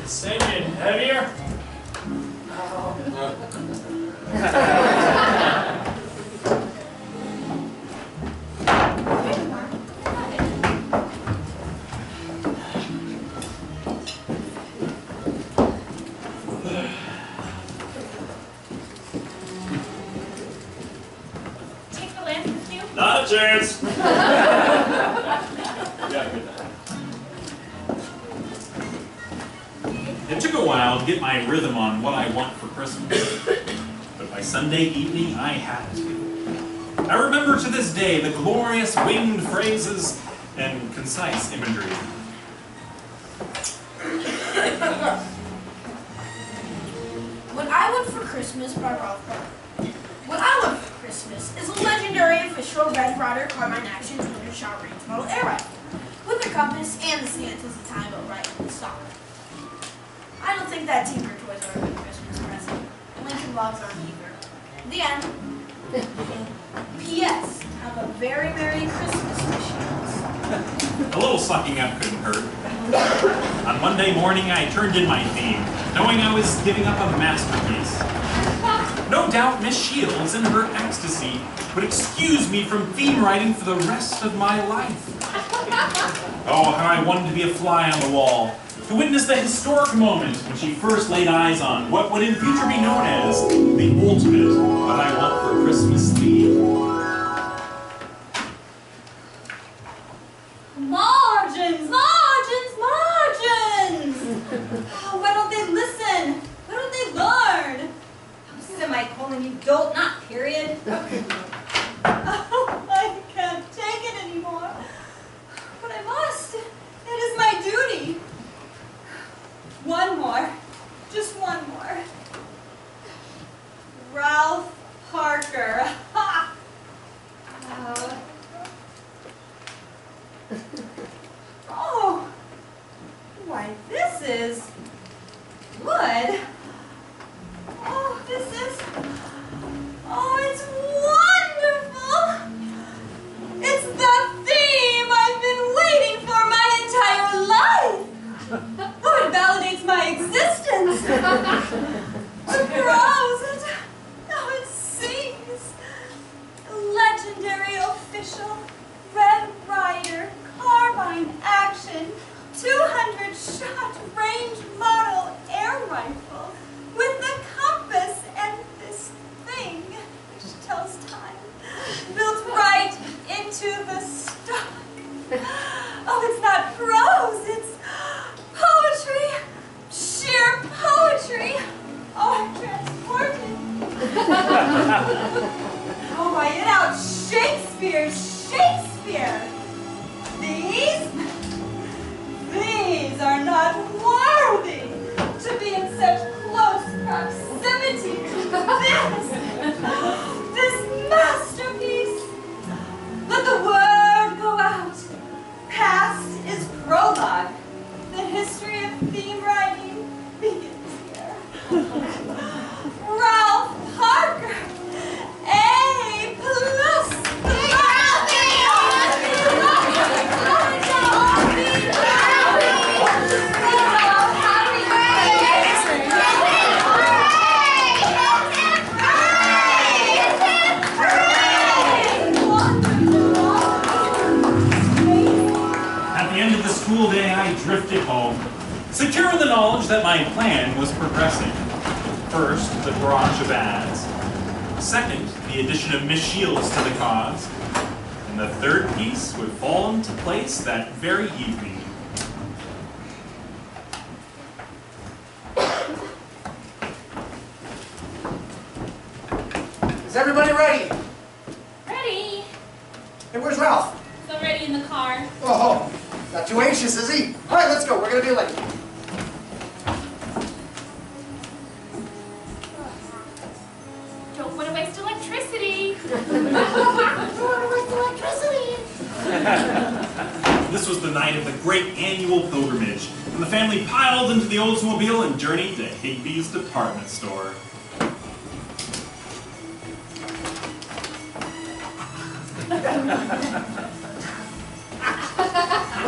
Sing it heavier. Take the lamp with you. Not a chance. It took a while to get my rhythm on what I want for Christmas, but by Sunday evening I had to. I remember to this day the glorious winged phrases and concise imagery. What I Want for Christmas by Ralphie. What I want for Christmas is a legendary official Red Ryder Carbine Action 200-shot range model air rifle with a compass and the Santa's a time but right in the stock. I don't think that Tinker toys are a good Christmas present. Lincoln Logs aren't either. The end. P.S. Have a very Merry Christmas, Michians. A little sucking up couldn't hurt. On Monday morning, I turned in my theme, knowing I was giving up a masterpiece. No doubt Miss Shields, in her ecstasy, would excuse me from theme writing for the rest of my life. Oh, how I wanted to be a fly on the wall, to witness the historic moment when she first laid eyes on what would in future be known as the ultimate What I Want for Christmas theme. Margins! Oh, why don't they listen? Why don't they learn? Semicolon, you dolt, not period. Oh, I can't take it anymore. But I must. It is my duty. One more. Just one more. Ralph Parker. Ha! Oh. Why, this is wood. Oh, this is... Oh, it's wonderful! It's the theme I've been waiting for my entire life! Oh, it validates my existence! official Red Ryder carbine action 200-shot range model air rifle with the compass and this thing which tells time built right into the stock. Oh, it's not prose, it's poetry, sheer poetry. Oh, I'm transported. Oh, I get out Shakespeare, Shakespeare. These are not worthy to be in such close proximity to this masterpiece. Let the word go out. Past is prologue. The history of theme writing begins here. Ralph Parker, A+. School day, I drifted home, secure in the knowledge that my plan was progressing. First, the barrage of ads. Second, the addition of Miss Shields to the cause. And the third piece would fall into place that very evening. Is everybody ready? Ready? Hey, where's Ralph? Still ready in the car. Oh, not too anxious, is he? All right, let's go. We're going to be late. Don't want to waste electricity. This was the night of the great annual pilgrimage, and the family piled into the Oldsmobile and journeyed to Higbee's department store.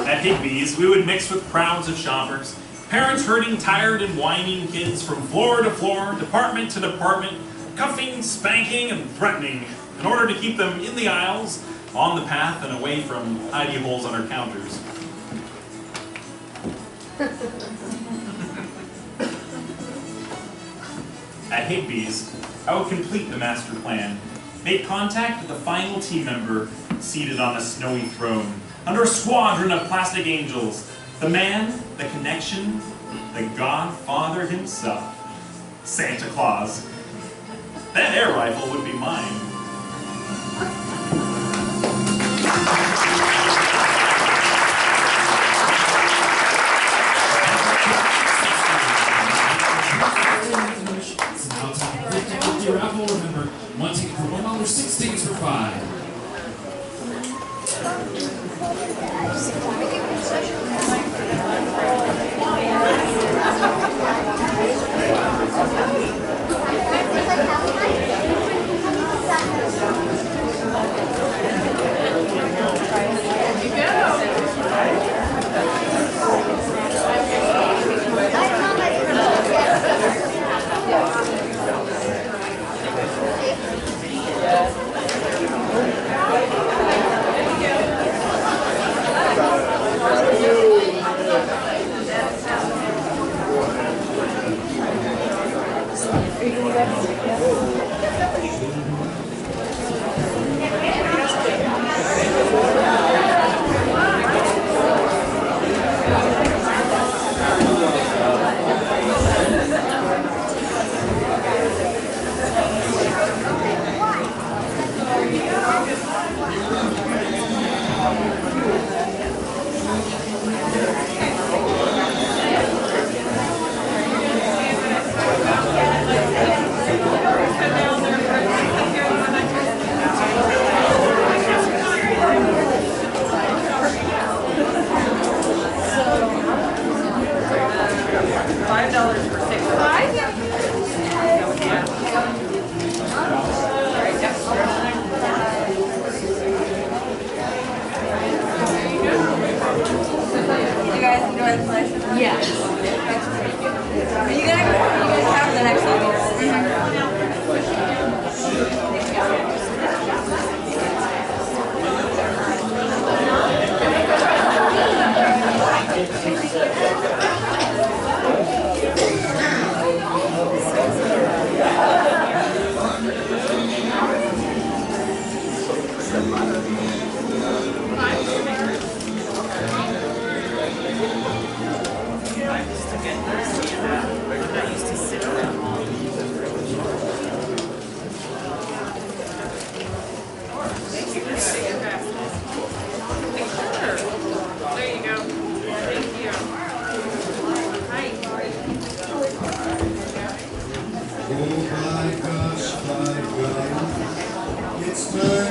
At Higbee's, we would mix with crowds of shoppers, parents herding tired and whining kids from floor to floor, department to department, cuffing, spanking, and threatening in order to keep them in the aisles, on the path, and away from hidey holes on our counters. At Higbee's, I would complete the master plan, make contact with the final team member seated on a snowy throne, under a squadron of plastic angels, the man, the connection, the Godfather himself, Santa Claus. That air rifle would be mine. So now time to complete the raffle. Remember, one ticket for $1, 6 tickets for $5. Thank you.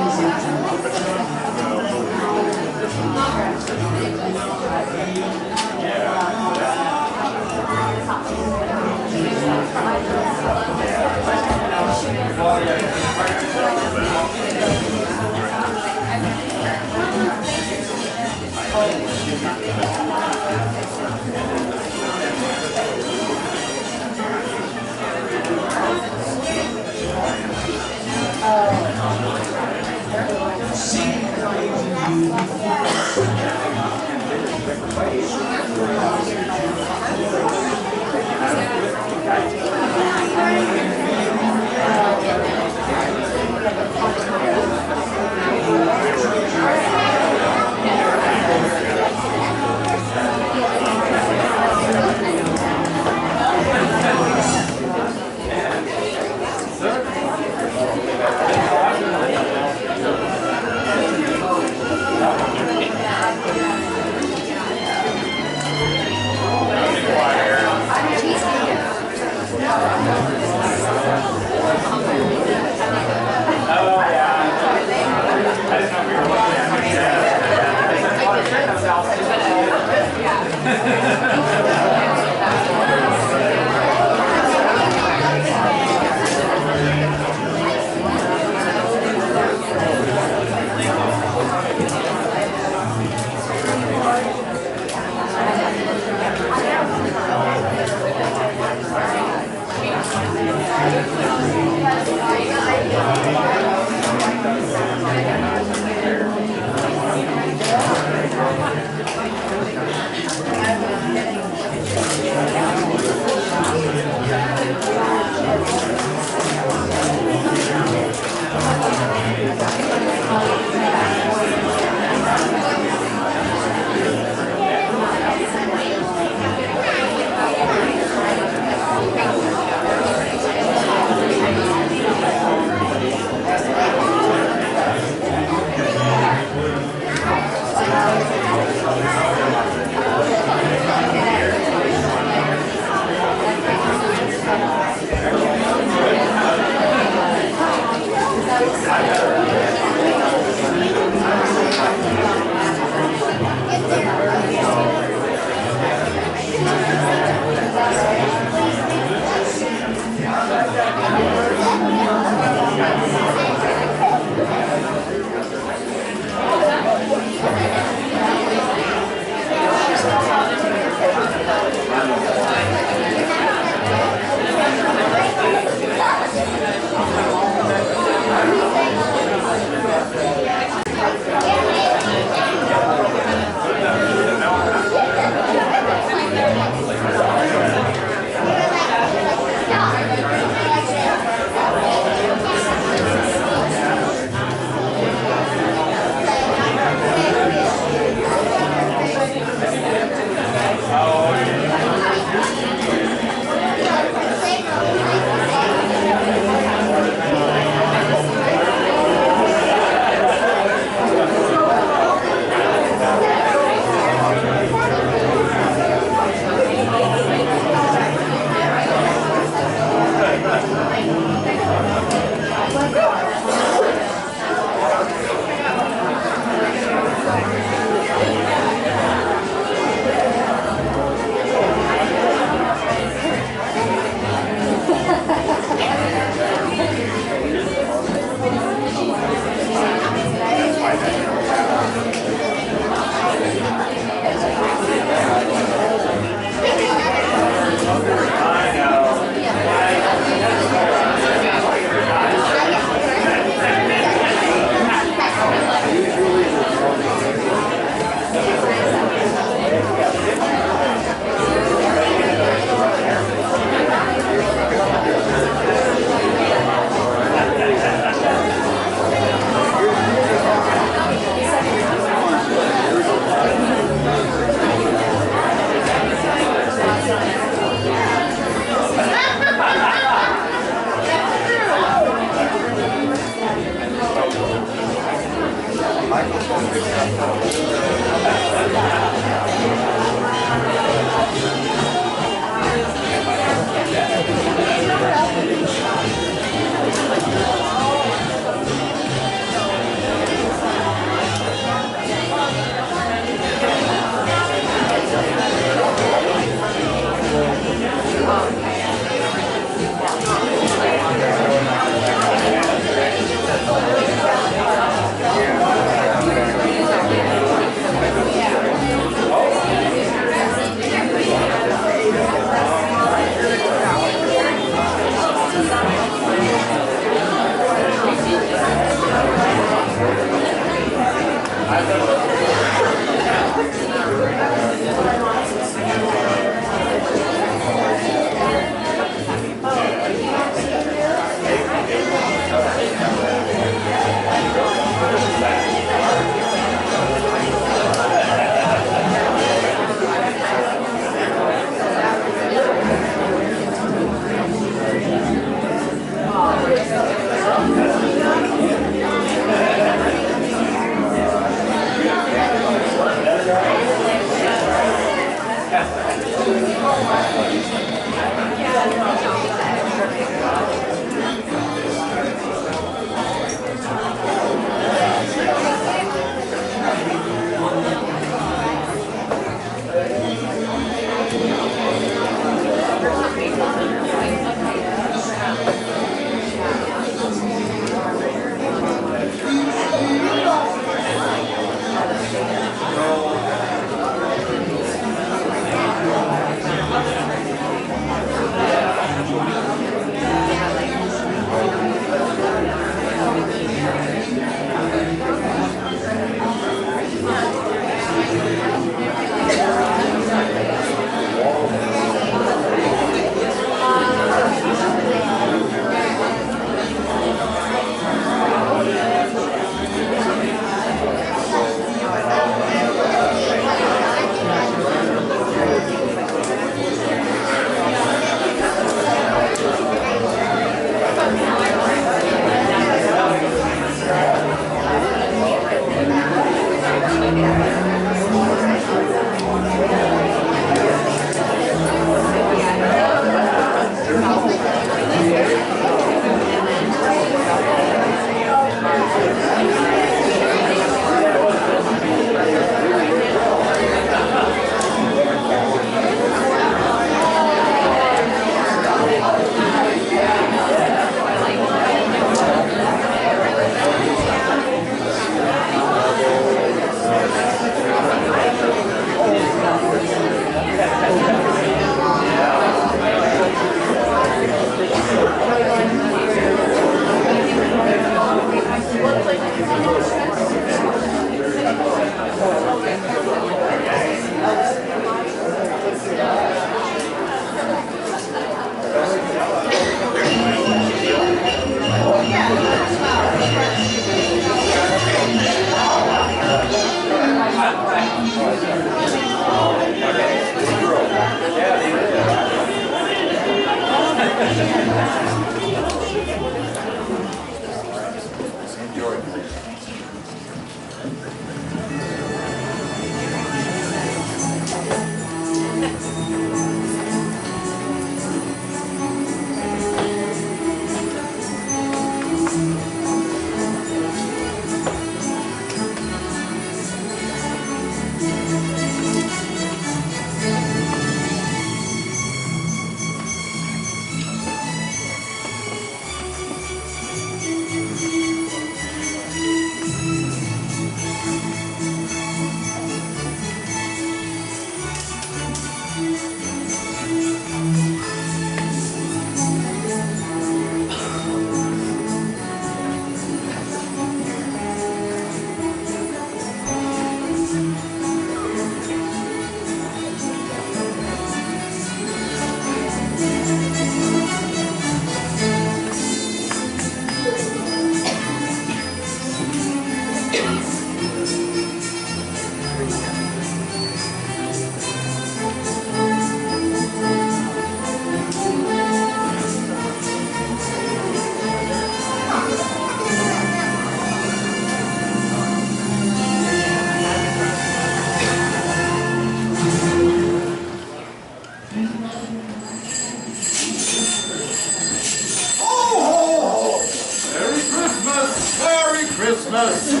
Christmas! Here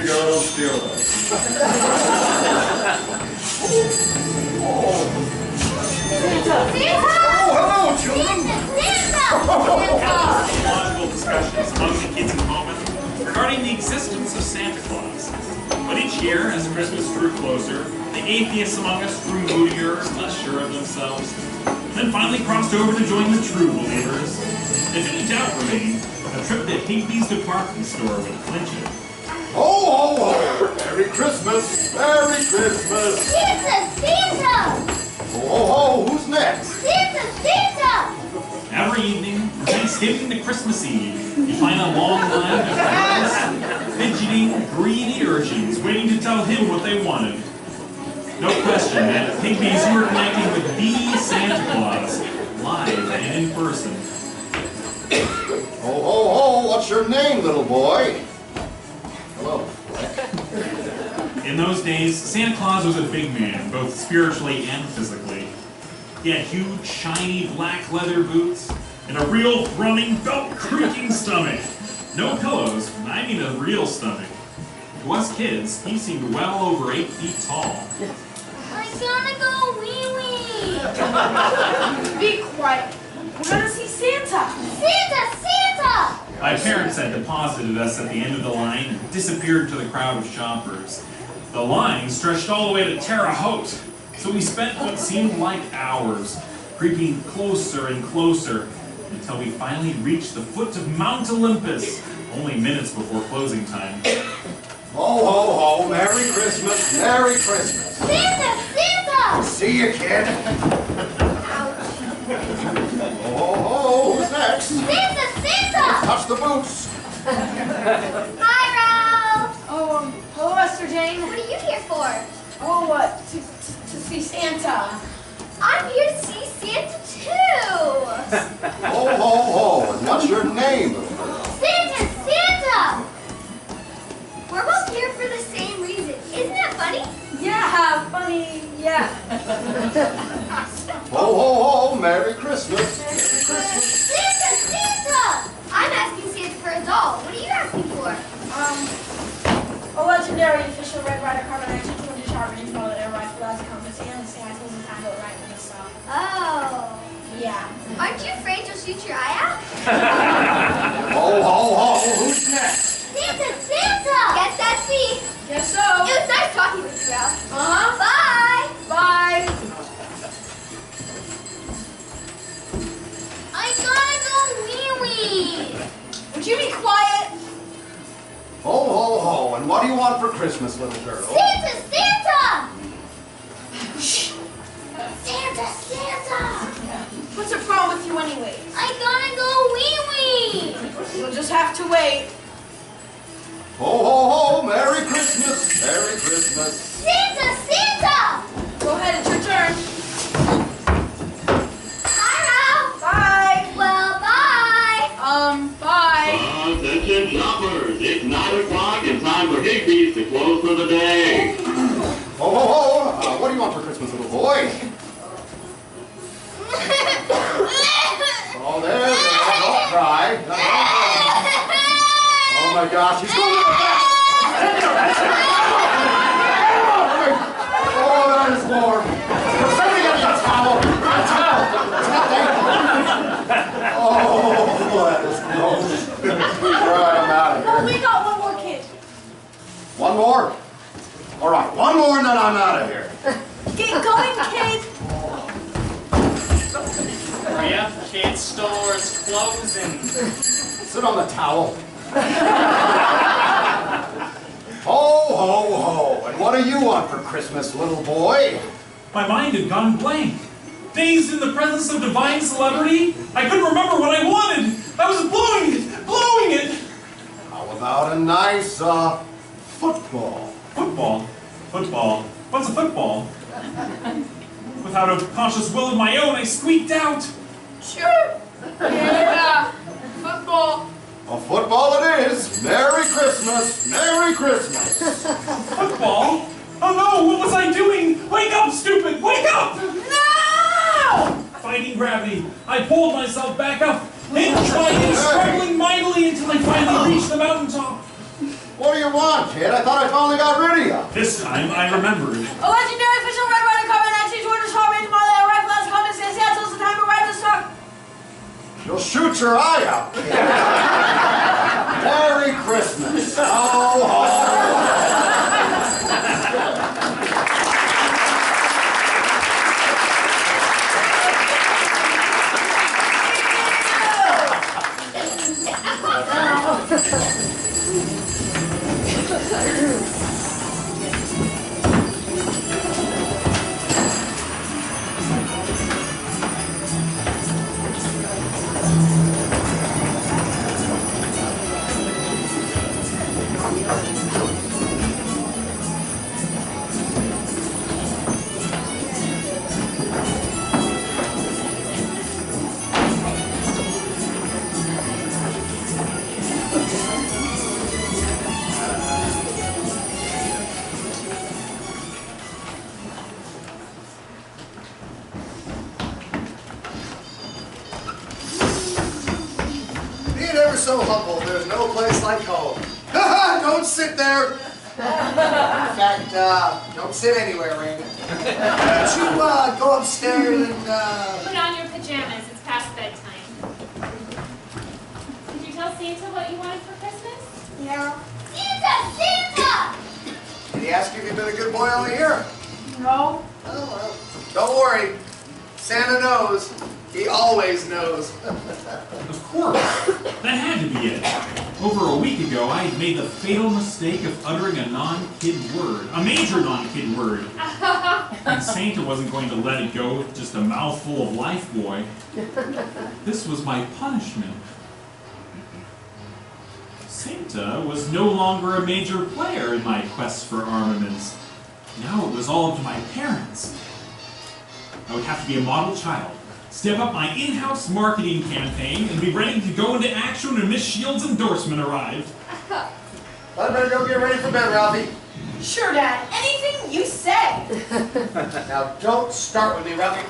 you go, don't steal that. Oh, hello, children! Logical discussions among the kids at the moment regarding the existence of Santa Claus. But each year, as Christmas drew closer, the atheists among us grew moodier, less sure of themselves, and then finally crossed over to join the true believers. If any doubt remained, a trip to Higby's department store would clinch it. Ho, ho, ho! Merry Christmas! Merry Christmas! Santa! Santa! Ho, ho, ho! Who's next? Santa! Santa! Every evening, from Thanksgiving to Christmas Eve, you find a long line of careless, fidgeting, greedy urchins waiting to tell him what they wanted. No question that Higby's you were connecting with the Santa Claus, live and in person. Ho, ho, ho! What's your name, little boy? Hello. In those days, Santa Claus was a big man, both spiritually and physically. He had huge, shiny, black leather boots, and a real thrumming, belt-creaking stomach. No pillows, I mean a real stomach. To us kids, he seemed well over 8 feet tall. I'm gonna go wee-wee. Be quiet. We're gonna see Santa. Santa! Santa! My parents had deposited us at the end of the line and disappeared to the crowd of shoppers. The line stretched all the way to Terre Haute, so we spent what seemed like hours, creeping closer and closer, until we finally reached the foot of Mount Olympus, only minutes before closing time. Ho, ho, ho! Merry Christmas! Merry Christmas! Santa! Santa! See you, kid. Ho, ho, ho! Who's next? Santa! Santa! Touch the boots. Hi, Ralph! Oh, hello, Esther Jane. What are you here for? Oh, what? To see Santa. I'm here to see Santa too! Ho, ho, ho! And what's your name, little girl? Santa! Santa! We're both here for the same reason. Isn't that funny? Yeah, funny, yeah. Ho, ho, ho! Merry Christmas! Merry Christmas! Santa! Santa! I'm asking Santa for a doll. What are you asking for? A legendary official Red Rider carbon action 200 shot range model air rifle as a compass and sniper and time right in the stop. Oh. Yeah. Aren't you afraid you'll shoot your eye out? Ho, ho, ho! Who's next? Santa! Santa! Guess that's me. Guess so. It was nice talking with you, Ralph. Bye! Bye. I'm gonna go wee-wee. Would you be quiet? Ho, ho, ho! And what do you want for Christmas, little girl? Santa! Santa! Santa! Santa! What's the problem with you anyway? I'm gonna go wee-wee. You'll just have to wait. Ho, ho, ho! Merry Christmas! Merry Christmas! Santa! Santa! Go ahead, it's your turn. Hi, my gosh, he's going to the back! Oh, that is warm. Somebody get me a towel! A towel! Oh, that is gross. Alright, I'm out of Oh, here. we got one more kid. One more? Alright, one more and then I'm out of here. Get going, kid. Hurry up, kid, store's closing. Sit on the towel. Ho, ho, ho. And what do you want for Christmas, little boy? My mind had gone blank. Dazed in the presence of divine celebrity, I couldn't remember what I wanted. I was blowing it. How about a nice, football? Football? What's a football? Without a conscious will of my own, I squeaked out. Sure. Yeah, football. A football it is. Merry Christmas. Merry Christmas. Football? Oh no, what was I doing? Wake up, stupid! Wake up! No! Fighting gravity, I pulled myself back up, struggling mightily until I finally reached the mountaintop. What do you want, kid? I thought I finally got rid of you. This time, I remembered. A legendary official Red Rider comment actually joined us range by the rifle as comment says yeah, till the time to ride the stock. You'll shoot your eye out, kid. Merry Christmas. Ho, ho. So humble, there's no place like home. Don't sit there. In fact, don't sit anywhere, Randy. Why don't you go upstairs and Put on your pajamas. It's past bedtime. Did you tell Santa what you wanted for Christmas? Yeah. Santa! did he ask you if you've been a good boy all year? No. Oh, well, don't worry. Santa knows. He always knows. Of course. That had to be it. Over a week ago, I had made the fatal mistake of uttering a non-kid word. A major non-kid word. And Santa wasn't going to let it go with just a mouthful of life boy. This was my punishment. Santa was no longer a major player in my quest for armaments. Now it was all up to my parents. I would have to be a model child, step up my in-house marketing campaign, and be ready to go into action when Miss Shields' endorsement arrived. I better go get ready for bed, Ralphie. Sure, Dad. Anything you say. Now, don't start with me, Ralphie.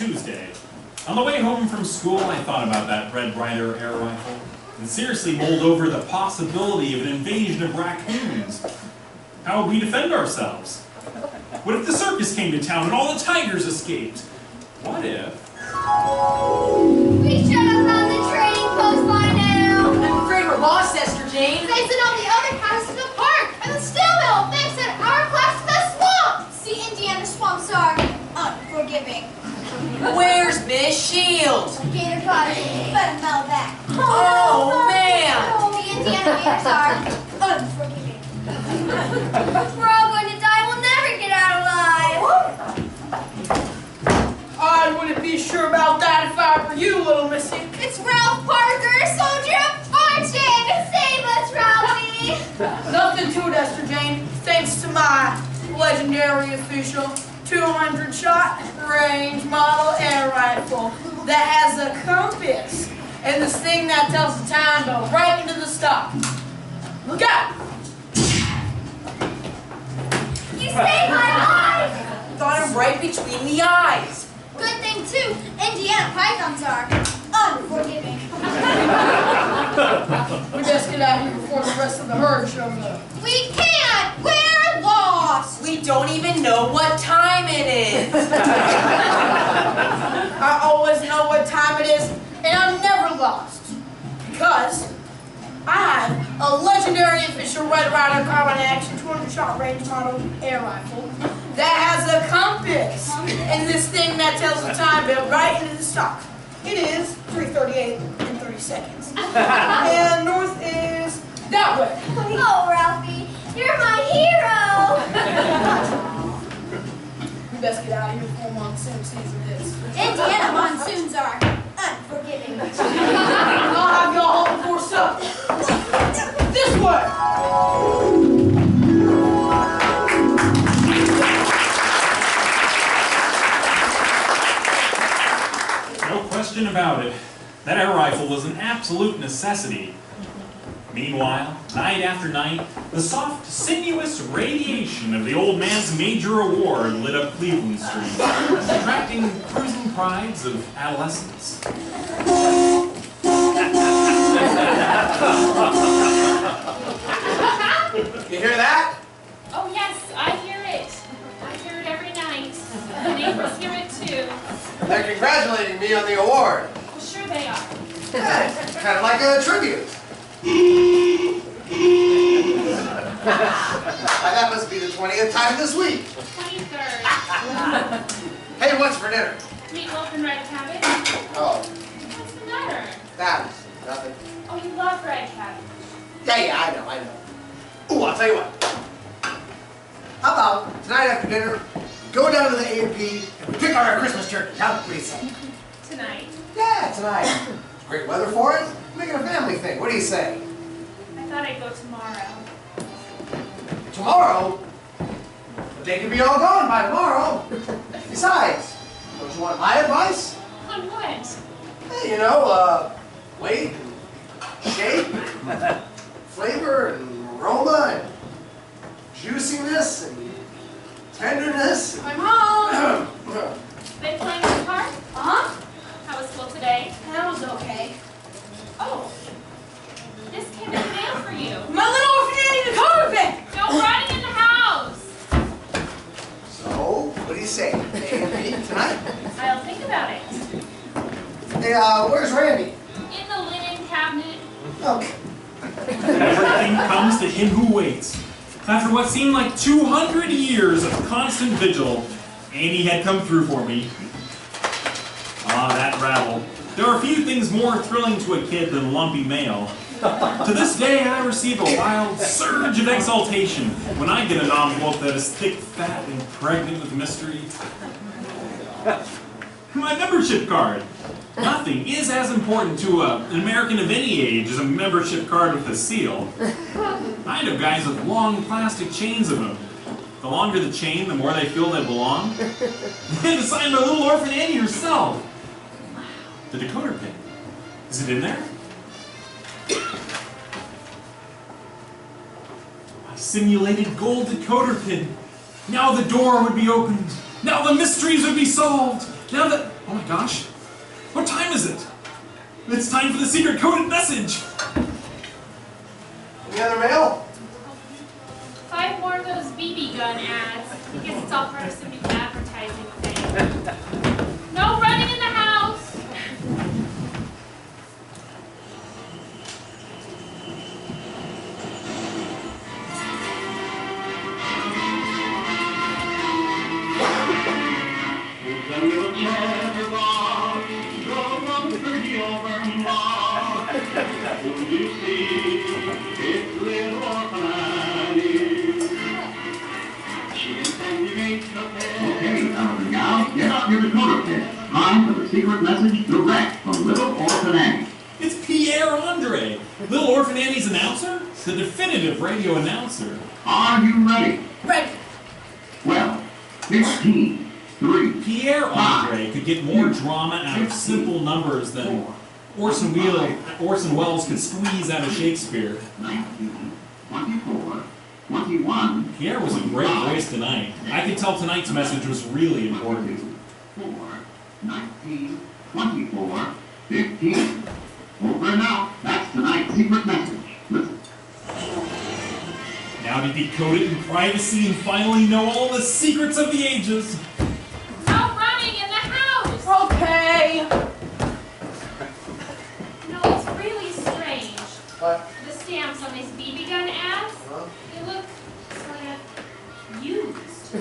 Tuesday. On the way home from school, I thought about that Red Ryder air rifle and seriously mulled over the possibility of an invasion of raccoons. How would we defend ourselves? What if the circus came to town and all the tigers escaped? What if... We should have found the training post by now. I'm afraid we're lost, Esther Jane. They sent all the other classes to the park and the steel mill. They sent our class to the swamp. See, Indiana swamps are unforgiving. Where's Miss Shields? Gator got it. Better melt that. Oh, man. The Indiana Gators are unforgiving. We're all going to die. We'll never get out alive. I wouldn't be sure about that if I were you, little missy. It's Ralph Parker, soldier of fortune. Save us, Ralphie. Nothing to it, Esther Jane. Thanks to my legendary official 200-shot range model air rifle that has a compass and this thing that tells the time to right into the stock. Look out! You saved my life. Got him right between the eyes. Good thing too. Indiana pythons are unforgiving. We best get out here before the rest of the herd shows up. We can't. We're lost. We don't even know what time it is. I always know what time it is, and I'm never lost. Because I have a legendary official Red Ryder carbine action 200-shot range model air rifle that has a compass and this thing that tells the time built right into the stock. It is 3:38 and 30 seconds. And north is that way. Oh, Ralphie, you're my hero. We best get out of here before monsoon season hits. Indiana monsoons are unforgiving. I'll have y'all home before supper. This way! No question about it. That air rifle was an absolute necessity. Meanwhile, night after night, the soft, sinuous radiation of the old man's major award lit up Cleveland Street, attracting cruising prides of adolescence. You hear that? Oh yes, I hear it. I hear it every night. The neighbors hear it too. They're congratulating me on the award. Well, sure they are. Kind of like a tribute. That must be the 20th time this week. 23rd. Hey, what's for dinner? Meatloaf and red cabbage. Oh, What's the matter? that is nothing. Oh, you love red cabbage. Yeah, I know. Ooh, I'll tell you what. How about tonight after dinner, go down to the A&P and we pick our Christmas turkey. What do you say? Tonight. Yeah, tonight. It's great weather for it. Make it a family thing. What do you say? I thought I'd go tomorrow. Tomorrow? But they could be all gone by tomorrow. Besides, don't you want my advice? On what? Hey, weight and shape and flavor and aroma and juiciness and tenderness. I'm home! Been playing in the park? Uh-huh. How was school today? That was okay. Oh, this came in the mail for you. My little orphan in the carpet! No running in the house. So, what do you say? A&P tonight? I'll think about it. Hey, where's Randy? In the linen cabinet. Okay. Everything comes to him who waits. After what seemed like 200 years of constant vigil, Amy had come through for me. Ah, that rabble. There are few things more thrilling to a kid than lumpy mail. To this day, I receive a wild surge of exultation when I get an envelope that is thick, fat, and pregnant with mystery. My membership card. Nothing is as important to an American of any age as a membership card with a seal. I know guys with long plastic chains of them. The longer the chain, the more they feel they belong. And to sign my little orphan Annie herself. The decoder pin. Is it in there? My simulated gold decoder pin. Now the door would be opened. Now the mysteries would be solved. Now that... Oh my gosh. What time is it? It's time for the secret coded message. Any other mail? 5 more of those BB gun ads. I guess it's all part of some new advertising thing. No running in the house! Okay, now get out your decoder pin. Time for the secret message direct from Little Orphan Annie. It's Pierre Andre, Little Orphan Annie's announcer? The definitive radio announcer. Are you ready? Ready. 12, 15, 3. Pierre Andre could get more drama out of simple numbers than Orson Welles could squeeze out of Shakespeare. 19, 24, 21. Pierre was a great voice tonight. I could tell tonight's message was really important. 4, 19, 24, 15. Over and out. That's tonight's secret message. Listen. Now to decode it in privacy and finally know all the secrets of the ages. No running in the house! Okay. No, it's really strange. What? The stamps on these BB gun ads, they look sort of used.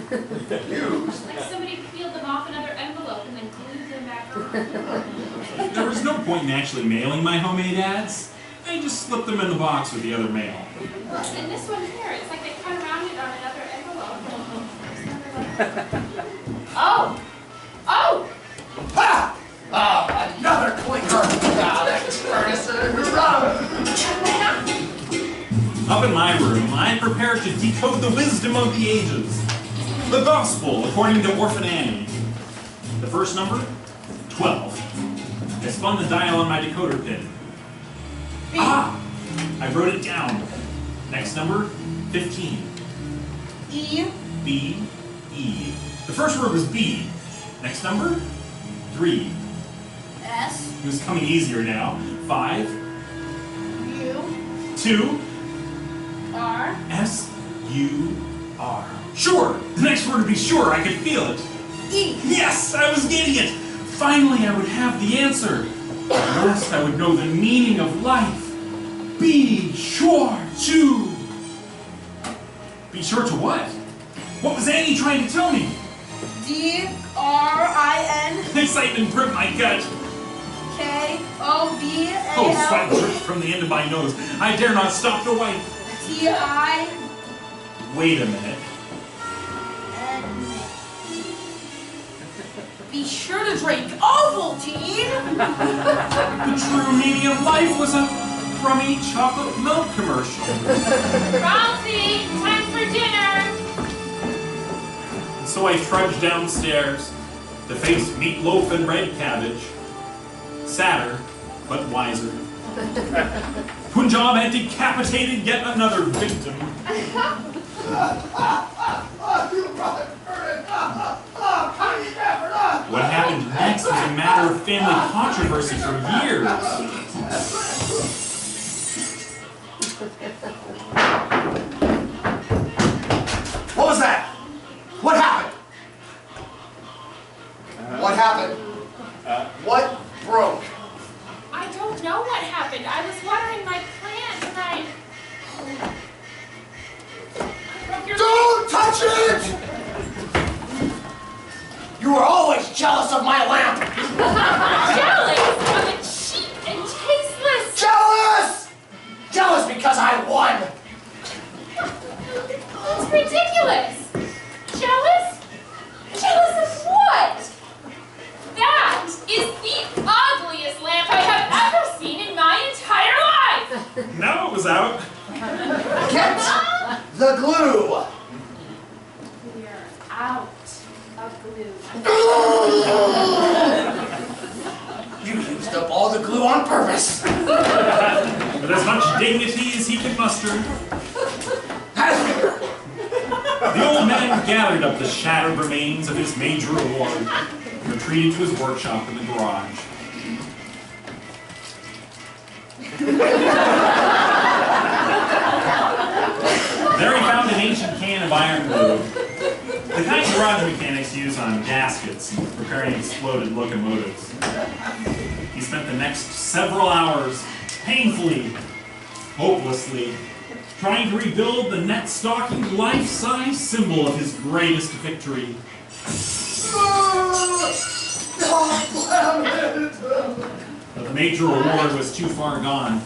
Used? Like somebody peeled them off another envelope and then glued them back on. There was no point in actually mailing my homemade ads. I just slipped them in the box with the other mail. And this one here, it's like they cut around it on another envelope. Oh! Oh! Ha! Oh, another clinker! Ah, that furnace Up in my room, I prepared to decode the wisdom of the ages. The gospel according to Orphan Annie. The first number? 12. I spun the dial on my decoder pin. Ah! I wrote it down. Next number? 15. E. B. E. The first word was B. Next number? 3. S. It was coming easier now. 5. U. 2. R. S. U. R. Sure! The next word would be sure. I could feel it. E. Yes! I was getting it! Finally, I would have the answer. At last, I would know the meaning of life. Be sure to... Be sure to what? What was Annie trying to tell me? D-R-I-N. Excitement gripped my gut. K-O-V-A-L. Oh, sweat dripped from the end of my nose. I dare not stop to wipe. T-I. Wait a minute. Be sure to drink Ovaltine. The true meaning of life was a crummy chocolate milk commercial. Ralphie, time for dinner! And so I trudged downstairs to face meatloaf and red cabbage. Sadder, but wiser. Punjab had decapitated yet another victim. What happened next was a matter of family controversy for years. What was that? What happened? What happened? What broke? I don't know what happened. I was watering my plant and I broke your Don't touch it! You were always jealous of my lamp! Jealous of Now it was out. Get the glue! We're out of glue. You used up all the glue on purpose. With as much dignity as he could muster, the old man gathered up the shattered remains of his major award and retreated to his workshop in the garage. There he found an ancient can of iron glue, the kind garage mechanics use on gaskets and preparing exploded locomotives. He spent the next several hours painfully, hopelessly, trying to rebuild the net-stocking life-size symbol of his greatest victory. But the major award was too far gone.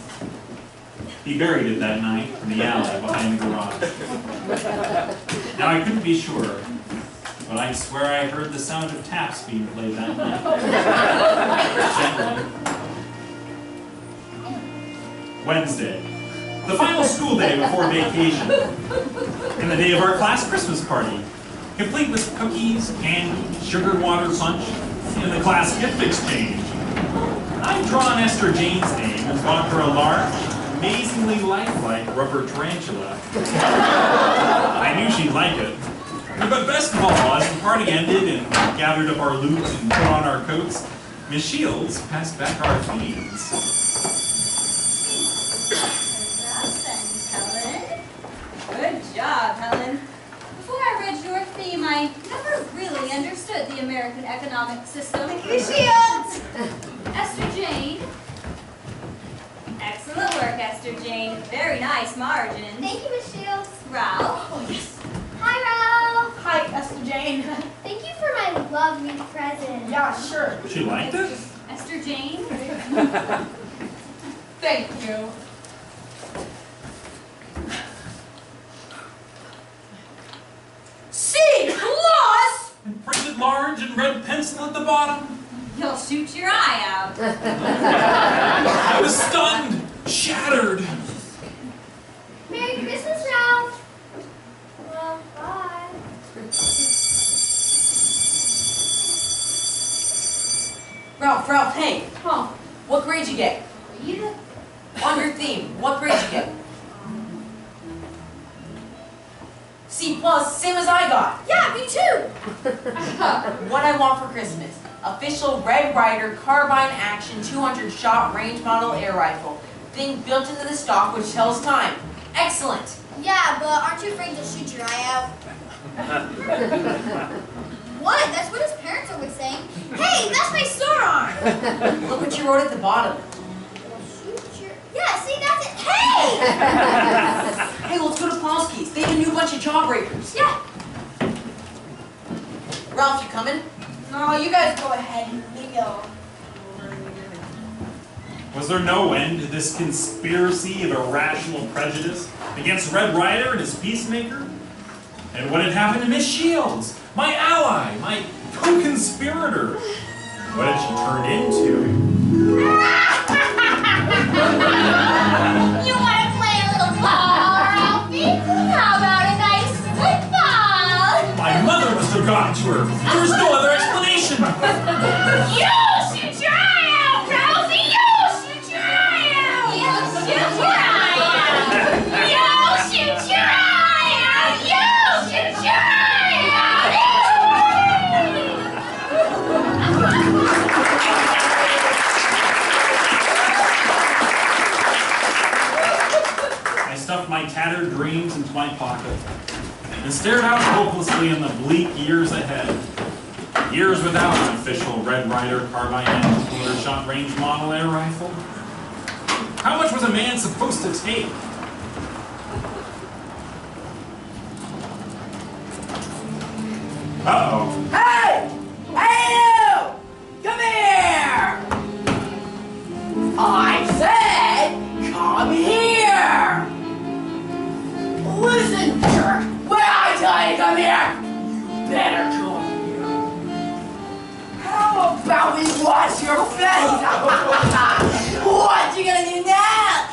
He buried it that night in the alley behind the garage. Now I couldn't be sure, but I swear I heard the sound of taps being played that night. Gently. Wednesday, the final school day before vacation, and the day of our class Christmas party, complete with cookies, candy, sugared water punch, and the class gift exchange. I'd drawn Esther Jane's name and bought her a large, amazingly lifelike rubber tarantula. I knew she'd like it. But best of all, as the party ended and gathered up our loot and put on our coats, Miss Shields passed back our feeds. Good job, Helen. Before I read your theme, I never really understood the American economic system. Miss Shields! Esther Jane. Excellent work, Esther Jane. Very nice margins. Thank you, Miss Shields. Ralph. Oh, yes. Hi, Ralph. Hi, Esther Jane. Thank you for my lovely present. Yeah, sure. She liked it? Esther Jane. Thank you. C plus! And printed large in red pencil at the bottom. You'll shoot your eye out. I was stunned, shattered. Merry Christmas, Ralph. Well, bye. Ralph, hey. Huh. What grade you get? Read. On your theme, what grade you get? C plus, same as I got. Yeah, me too. What I want for Christmas. Official Red Ryder carbine action 200 shot range model air rifle. Thing built into the stock which tells time. Excellent. Yeah, but aren't you afraid to shoot your eye out? What? That's what his parents always saying. Hey, that's my sidearm! Look what you wrote at the bottom. Shoot your... Yeah, see, that's it. Hey! Hey, let's go to Plowski's. They have a new bunch of jawbreakers. Yeah. Ralph, you coming? No, you guys go ahead. Maybe I'll... Was there no end to this conspiracy of irrational prejudice against Red Ryder and his peacemaker? And what had happened to Miss Shields, my ally, my co-conspirator? What had she turned into? You want to play a little ball, Ralphie? How about a nice football? My mother must have gotten to her. There was no other explanation. You shoot your eye out, Ralphie! You shoot your eye out! You shoot your eye out! You shoot your eye out! You shoot your eye I stuffed my tattered dreams into my pocket and stared out hopelessly in the bleak years ahead. Years without an official Red Ryder carbine and 200 shot range model air rifle. How much was a man supposed to take? Uh-oh. Hey! Hey, you! Come here! I said, come here! Listen, jerk! When I tell you to come here, you better come here. How about we wash your face? What you gonna do now?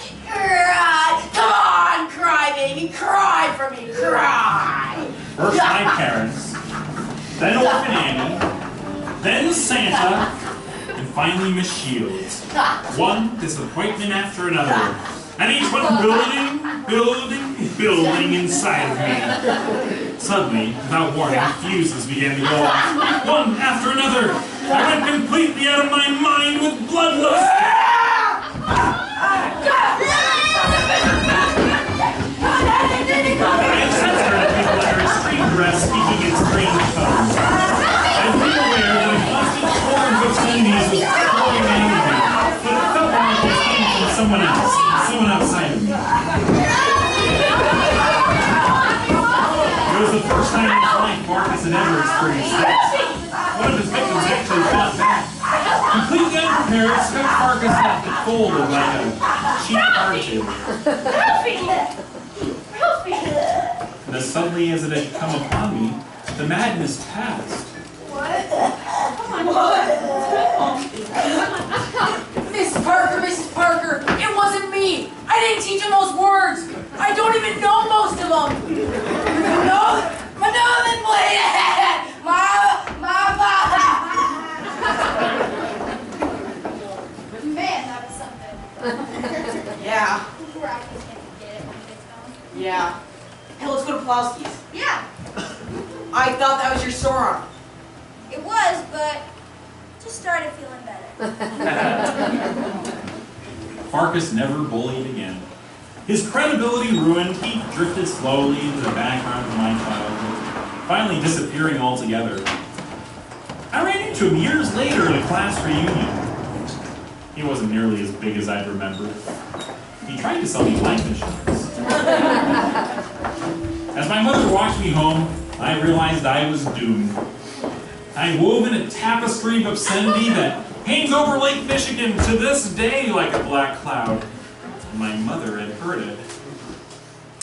then Santa, and finally Miss Shields. One disappointment after another, and each one building inside of me. Suddenly, without warning, fuses began to go off, one after another. I went completely out of my mind with bloodlust. I censored at people that are extreme dress speaking in strange tones. I'm fully aware that a constant torrent of obscenities was pouring out of me, but it felt like it came from someone else, someone outside of me. It was the first time in his life Marcus had ever experienced sex. One of his victims actually fought back. Completely unprepared, Scott Marcus left it folded like a cheap card table. And as suddenly as it had come upon me, the madness passed. Mrs. Parker, it wasn't me. I didn't teach him those words. I don't even know most of them. Man, that was something. Yeah. Ralphie's gonna get it when he gets home. Yeah. Hey, let's go to Pulaski's. Yeah, I thought that was your sore arm. It was, but just started feeling better. Marcus never bullied again. His credibility ruined, he drifted slowly into the background of my childhood, finally disappearing altogether. I ran into him years later at a class reunion. He wasn't nearly as big as I'd remembered. He tried to sell me life insurance. As my mother walked me home, I realized I was doomed. I wove in a tapestry of obscenity that hangs over Lake Michigan to this day like a black cloud. My mother had heard it.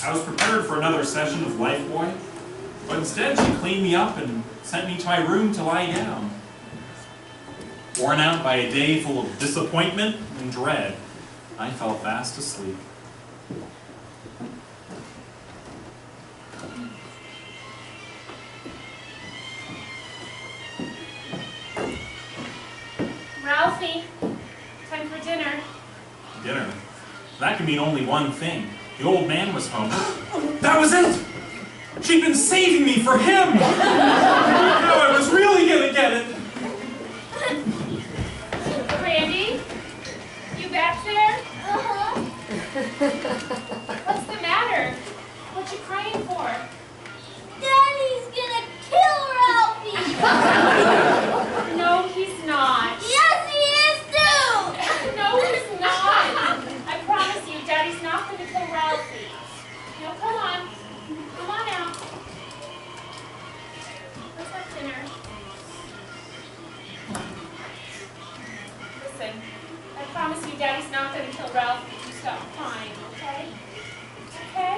I was prepared for another session of Lifebuoy, but instead she cleaned me up and sent me to my room to lie down. Worn out by a day full of disappointment and dread, I fell fast asleep. Ralphie, time for dinner. Dinner? That could mean only one thing. The old man was home. That was it! She'd been saving me for him! Now I was really gonna get it! Randy, you back there? Uh-huh. What's the matter? What you crying for? Daddy's gonna kill Ralphie! No, he's not. Yes, he is too! No, he's not. I promise you, Daddy's not going to kill Ralphie. No, come on. Come on out. Let's have dinner. Listen, I promise you, Daddy's not going to kill Ralphie if you stop crying, okay? Okay?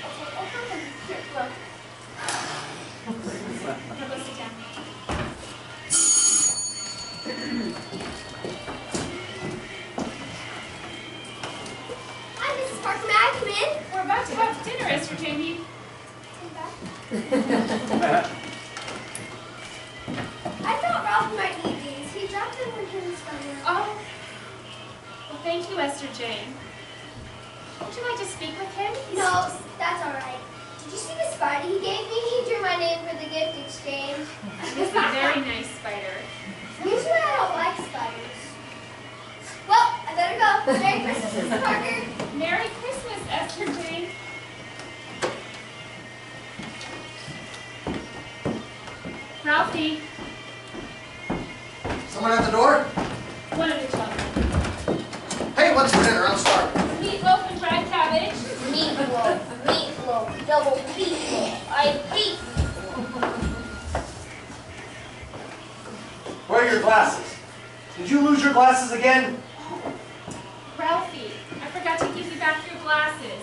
Okay, oh, come. Here, look. Now go sit down. Hi, Mrs. Parker. May I come in? We're about to have dinner, Esther Jamie. I thought Ralphie might need these. He dropped them when he was coming. Oh. Well, thank you, Esther Jane. Would you like to speak with him? No, that's all right. Did you see the spider he gave me? He drew my name for the gift exchange. He's a very nice spider. Usually I don't like spiders. Well, I better go. Merry Christmas, Mrs. Parker. Merry Christmas, Esther Jane. Ralphie, Someone at the door? one of the children. Hey, what's for dinner? I'm starving. Meatloaf and dried cabbage. Meatloaf, meatloaf, double meatloaf. I hate meatloaf. Where are your glasses? Did you lose your glasses again? Ralphie, I forgot to give you back your glasses.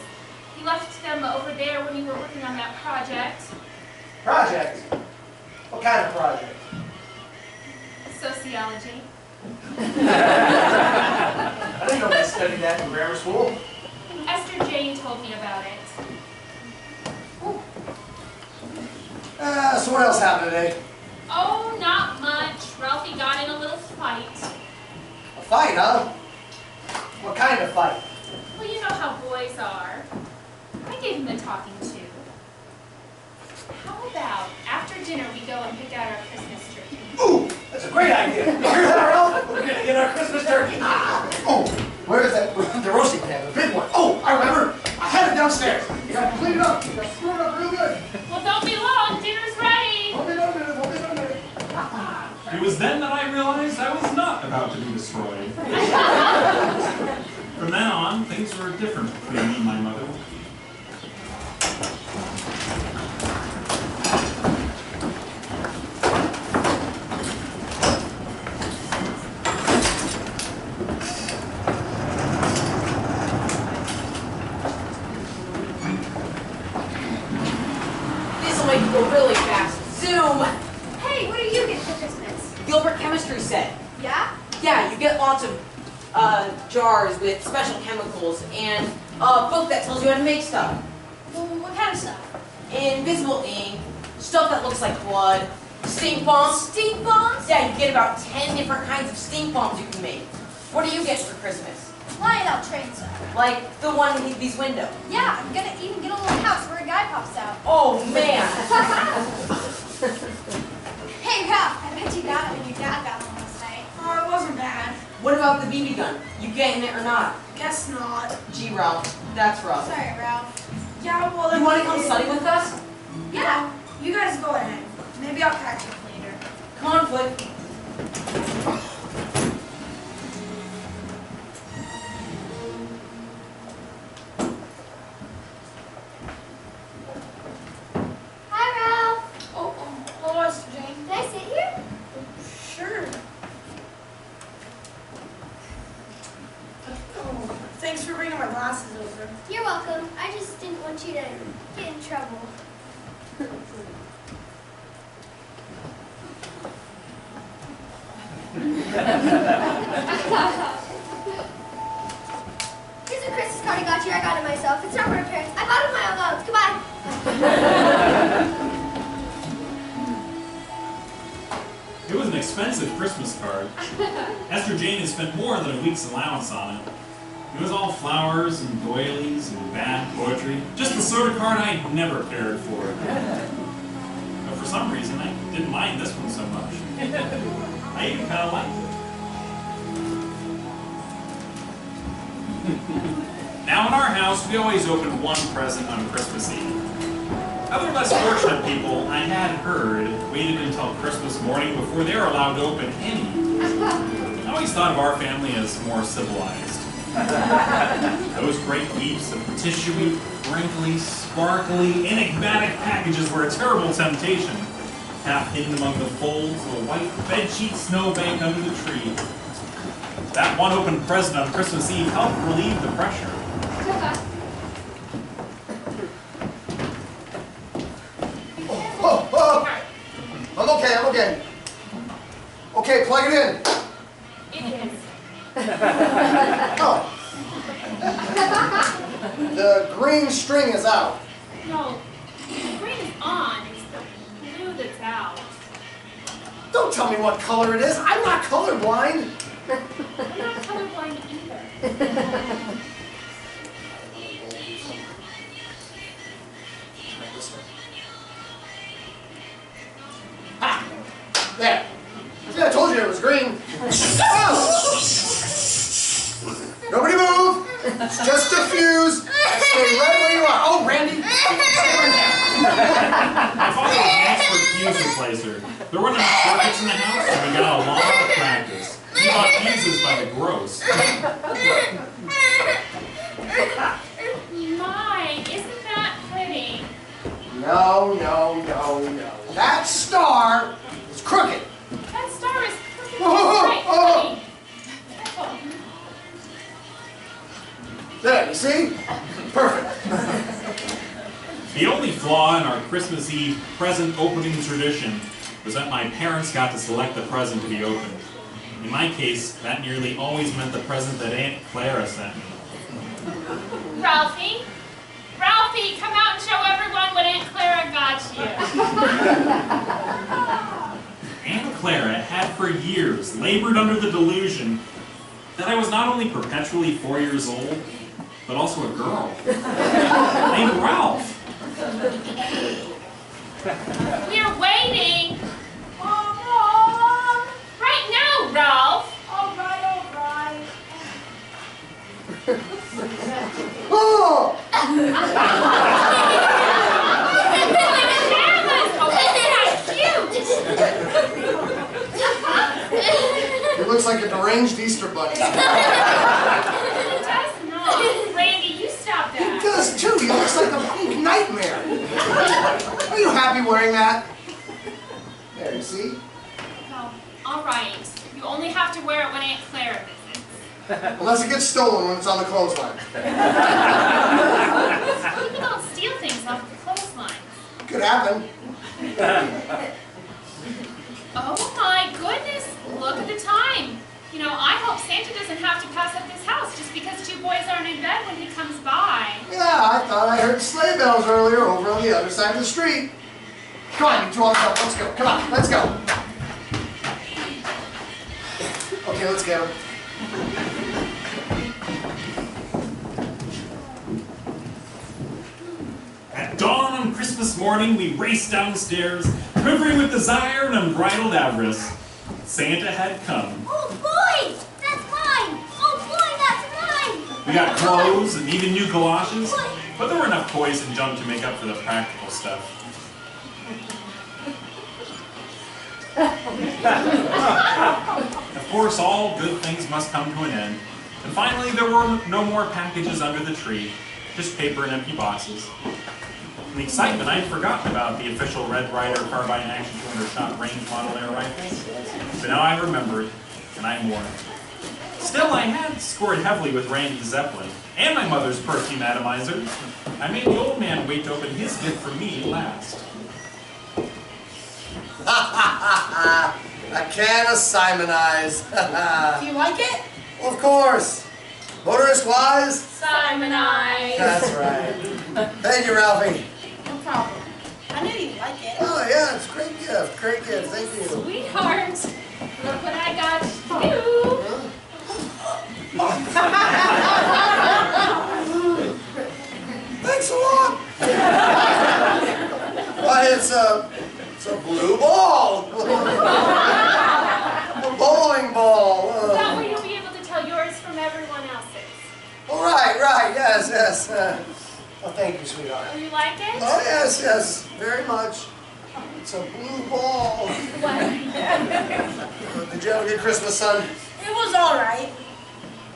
You left them over there when you were working on that project. Project? What kind of project? Sociology. I didn't know they studied that in grammar school. Esther Jane told me about it. So what else happened today? Oh, not much. Ralphie got in a little fight. A fight, huh? What kind of fight? Well, you know how boys are. I gave him the talking to. How about after dinner we go and pick out our Christmas turkey? Ooh, that's a great idea. You hear that, Ralph? We're gonna get our Christmas turkey. Oh, where is that? The roasting pan, the big one. Oh, I remember. I had it downstairs. You gotta clean it up. You gotta screw it up real good. Well, don't be long. Dinner's ready. Hold it on a minute. Hold it on a minute. It was then that I realized I was not about to be destroyed. From then on, things were different between me and my mother. This'll make you go really fast. Zoom! Hey, what do you get for Christmas? Gilbert chemistry set. Yeah? Yeah, you get lots of jars with special chemicals and a book that tells you how to make stuff. Well, what kind of stuff? Invisible ink, stuff that looks like blood, stink bombs. Stink bombs? Yeah, you get about 10 different kinds of stink bombs you can make. What do you get for Christmas? Flying out train stuff. Like the one in these windows. Yeah, I'm gonna even get a little house where a guy pops out. Oh, man. Hey, Ralph, I bet you got it when your dad got home last night. Oh, it wasn't bad. What about the BB gun? You getting it or not? Guess not. Gee, Ralph, that's rough. Sorry, Ralph. Yeah, well, You want to come study with us? Yeah, you guys go ahead. Maybe I'll catch up later. Come on, Flick. Hi, Ralph. Oh, hello, Mr. Jane. Can I sit here? Sure. Oh, thanks for bringing my glasses over. You're welcome. I just didn't want you to get in trouble. Here's a Christmas card I got you. I got it myself. It's not for my parents. I bought it with my own loans. Goodbye. It was an expensive Christmas card. Esther Jane had spent more than a week's allowance on it. It was all flowers and doilies and bad poetry. Just the sort of card I'd never cared for. But for some reason, I didn't mind this one so much. I even kind of liked it. Now in our house, we always open one present on Christmas Eve. Other less fortunate people, I had heard, waited until Christmas morning before they were allowed to open any. I always thought of our family as more civilized. Those great heaps of tissuey, wrinkly, sparkly, enigmatic packages were a terrible temptation, half hidden among the folds of a white bedsheet snowbank under the tree. That one open present on Christmas Eve helped relieve the pressure. I'm okay. Okay, plug it in. It is. Oh. The green string is out. No, the green is on. It's the blue that's out. Don't tell me what color it is. I'm not colorblind. I'm not colorblind either. Ha! There. See, I told you it was green. Oh! Nobody move. It's just a fuse. Stay right where you are. Oh, Randy. Stay right there. My father was an expert fuse replacer. There weren't enough circuits in the house, and we got a lot of practice. He bought fuses by the gross. My, isn't that pretty? No. That star is crooked. That star is perfectly Oh, right, oh. honey. There, you see? Perfect. The only flaw in our Christmas Eve present opening tradition was that my parents got to select the present to be opened. In my case, that nearly always meant the present that Aunt Clara sent me. Ralphie? Ralphie, come out and show everyone what Aunt Clara got you. Clara had for years labored under the delusion that I was not only perpetually 4 years old, but also a girl named Ralph. We're waiting. Mom! Right now, Ralph. All right, all right. Oh! It looks like a deranged Easter bunny. It does not. Randy, you stop that. It does too. He looks like a pink nightmare. Are you happy wearing that? There, you see? Oh, all right. You only have to wear it when Aunt Clara visits. Unless it gets stolen when it's on the clothesline. People don't steal things off the clothesline. Could happen. Oh my goodness, look at the time. You know, I hope Santa doesn't have to pass up this house just because 2 boys aren't in bed when he comes by. Yeah, I thought I heard sleigh bells earlier over on the other side of the street. Come on, you two on top. Let's go. Come on, let's go. Okay, let's go. At dawn on Christmas morning, we raced downstairs, quivering with desire and unbridled avarice. Santa had come. Oh boy, that's mine. Oh boy, that's mine. We got clothes and even new galoshes, but there were enough toys and junk to make up for the practical stuff. Of course, all good things must come to an end, and finally there were no more packages under the tree, just paper and empty boxes. In the excitement, I had forgotten about the official Red Ryder carbine action 200-shot range model air rifles, but now I remembered, and I mourned. Still, I had scored heavily with Randy's Zeppelin, and my mother's perfume atomizer. I made the old man wait to open his gift for me last. A can of Simonize. Do you like it? Well, of course. Motorist wise? Simonize. That's right. Thank you, Ralphie. No problem. I knew you'd like it. Oh, yeah, it's a great gift. Great gift. Thank you. Sweetheart, look what I got you. Thanks a lot. Why, it's a blue ball. A bowling ball. That way you'll be able to tell yours from everyone else's. Oh, right, yes. Oh, thank you, sweetheart. Oh, you like it? Oh, yes, very much. It's a blue ball. Did you have a good Christmas, son? It was all right.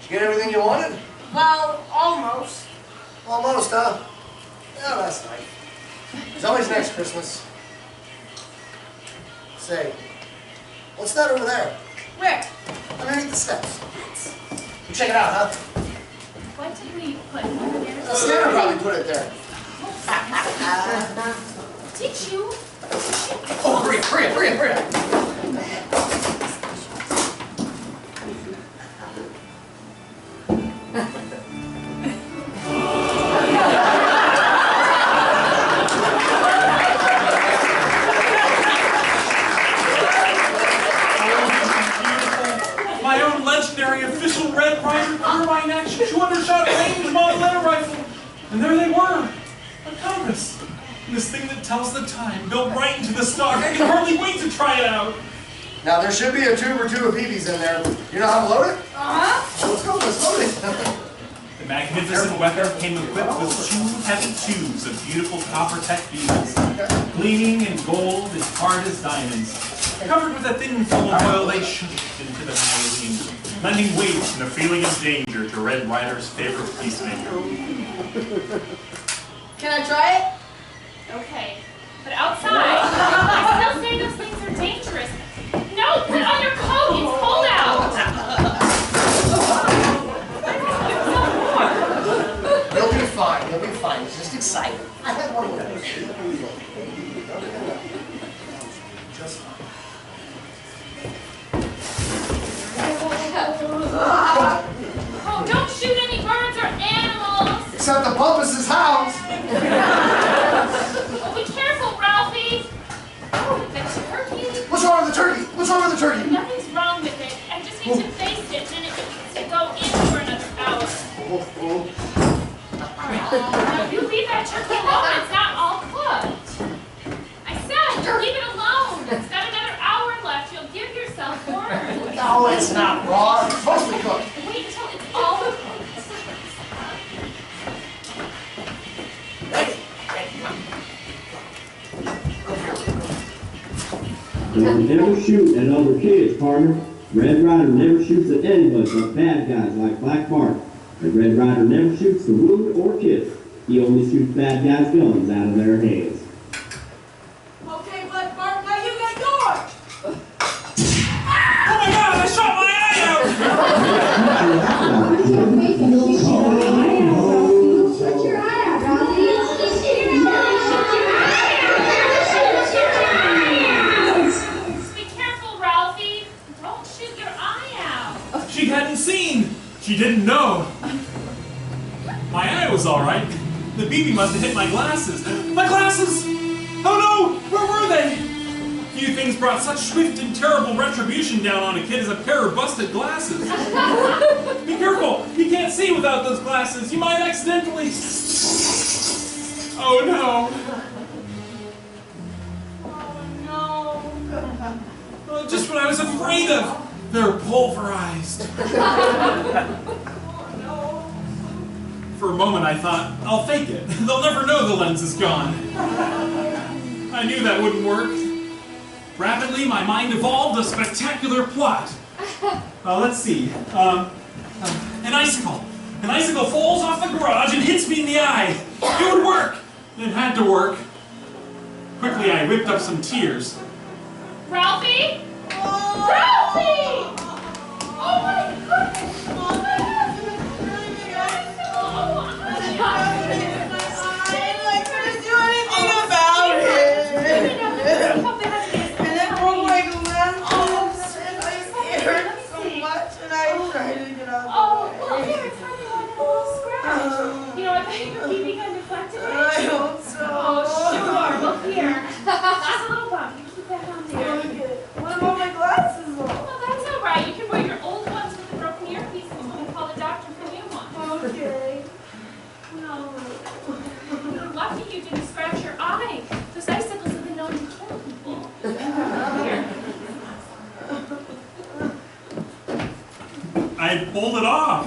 Did you get everything you wanted? Well, almost. Almost, huh? Yeah, that's nice. There's always next Christmas. Say, what's that over there? Where? Underneath the steps. You check it out, huh? What did we put here? Santa probably put it there. Did you? Oh, hurry up. My own legendary official Red Ryder carbine action 200-shot range model air rifle. And there they were, a compass. And this thing that tells the time, built right into the stock. I can hardly wait to try it out. Now, there should be a tube or two of BBs in there. You know how to load it? Uh-huh. Well, let's load it. The magnificent weapon came equipped with 2 heavy tubes of beautiful copper-tech beads, gleaming in gold as hard as diamonds. Covered with a thin film of oil, they shoot into the magazine, lending weight and a feeling of danger to Red Ryder's favorite peacemaker. Can I try it? Okay, but outside, I still say those things are dangerous. No, put on your coat, it's cold out. You'll be fine. It's just exciting. I had one of those. Just fine. Oh, don't shoot any birds or animals. Except the Bumpus' house. Oh, be careful, Ralphie. Oh, the turkey. What's wrong with the turkey? What's wrong Now you leave that turkey alone. It's not all cooked. I said, you leave it alone. It's got another hour left. You'll give yourself worms. No, it's not raw. It's supposed to be cooked. Wait until it's all cooked. Don't never shoot at other kids, partner. Red Ryder never shoots at anybody but bad guys like Black Bart. And Red Ryder never shoots to wound or kiss. He only shoots bad guys' guns out of their hands. Okay, Black Bart, now you get yours! Oh my God! I shot my eye out! Shut your eye out, Ralphie. Be careful, Ralphie. Don't shoot your eye out. She hadn't seen. She didn't know. My eye was all right. The BB must have hit my glasses. My glasses! Oh no! Where were they? Few things brought such swift and terrible retribution down on a kid as a pair of busted glasses. Be careful! You can't see without those glasses. You might accidentally... Oh no! Oh, just what I was afraid of. They're pulverized. For a moment I thought, I'll fake it. They'll never know the lens is gone. I knew that wouldn't work. Rapidly, my mind evolved a spectacular plot. Let's see. An icicle. An icicle falls off the garage and hits me in the eye. It would work. It had to work. Quickly, I whipped up some tears. Ralphie? Ralphie! Oh my goodness! Oh my I pulled it off.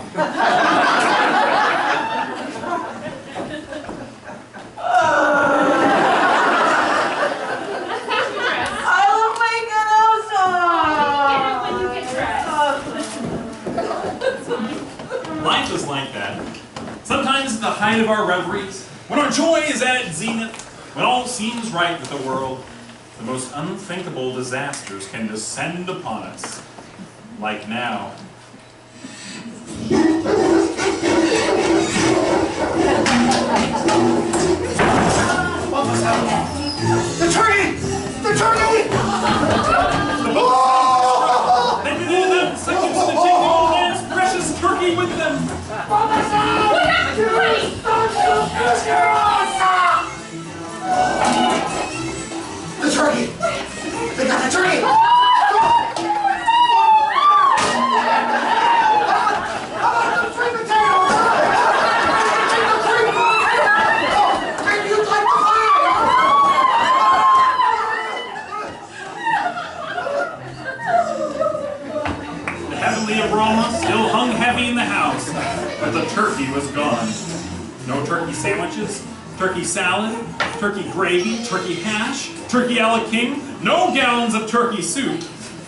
Life is like that. Sometimes at the height of our reveries, when our joy is at its zenith, when all seems right with the world, the most unthinkable disasters can descend upon us. Like now. The turkey! The turkey! They did that seconds to take the old man's precious turkey with them. What happened? The turkey! They got the turkey! Aroma still hung heavy in the house, but the turkey was gone. No turkey sandwiches, turkey salad, turkey gravy, turkey hash, turkey a la king, no gallons of turkey soup.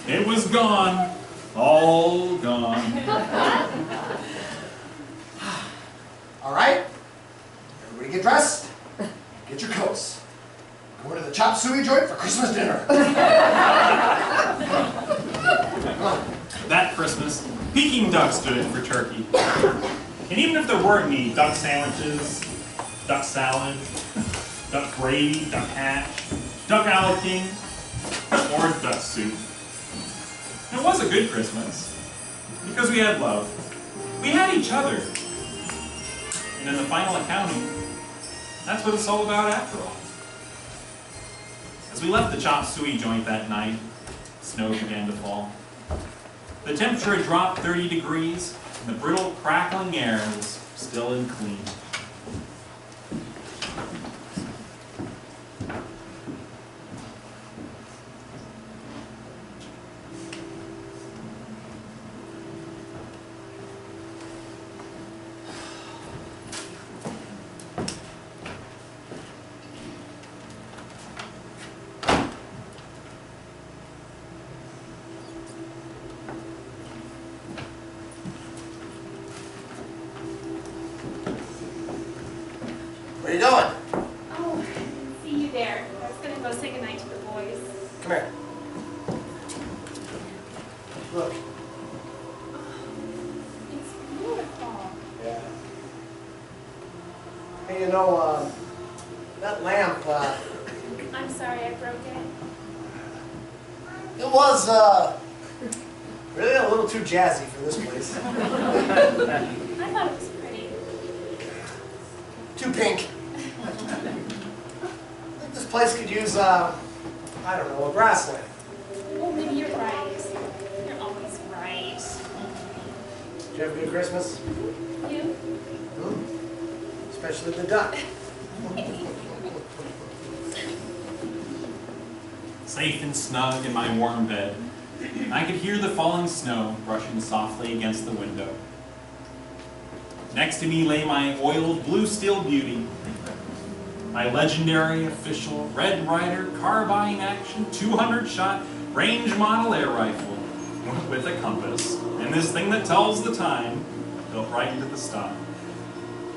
It was gone. All gone. All right, everybody get dressed, get your coats. We're going to the chop suey joint for Christmas dinner. That Christmas, Peking duck stood in for turkey. And even if there weren't any duck sandwiches, duck salad, duck gravy, duck hash, duck a la king, or duck soup, it was a good Christmas. Because we had love. We had each other. And in the final accounting, that's what it's all about after all. As we left the chop suey joint that night, snow began to fall. The temperature had dropped 30 degrees, and the brittle, crackling air was still and clean. Where are you going? Oh, see you there. I was gonna go say goodnight to the boys. Come here. Look. It's beautiful. Yeah. Hey, you know, that lamp, I'm sorry I broke it. it was, really a little too jazzy for this place. I thought it was pretty. Too pink. I think this place could use, I don't know, a brass lamp. Oh, maybe you're right. You're always right. Did you have a good Christmas? You? Hmm? Especially the duck. Safe and snug in my warm bed, I could hear the falling snow brushing softly against the window. Next to me lay my oiled blue steel beauty, my legendary official Red Ryder carbine action 200-shot range model air rifle with a compass, and this thing that tells the time, built right into the stock.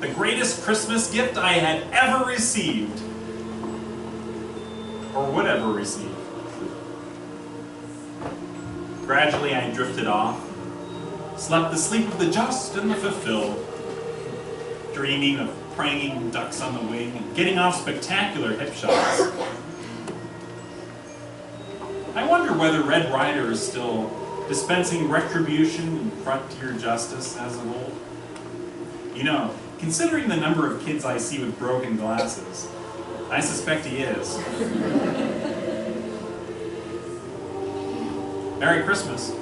The greatest Christmas gift I had ever received, or would ever receive. Gradually I drifted off, slept the sleep of the just and the fulfilled, dreaming of pranging ducks on the wing and getting off spectacular hip shots. I wonder whether Red Ryder is still dispensing retribution and frontier justice as of old. You know, considering the number of kids I see with broken glasses, I suspect he is. Merry Christmas.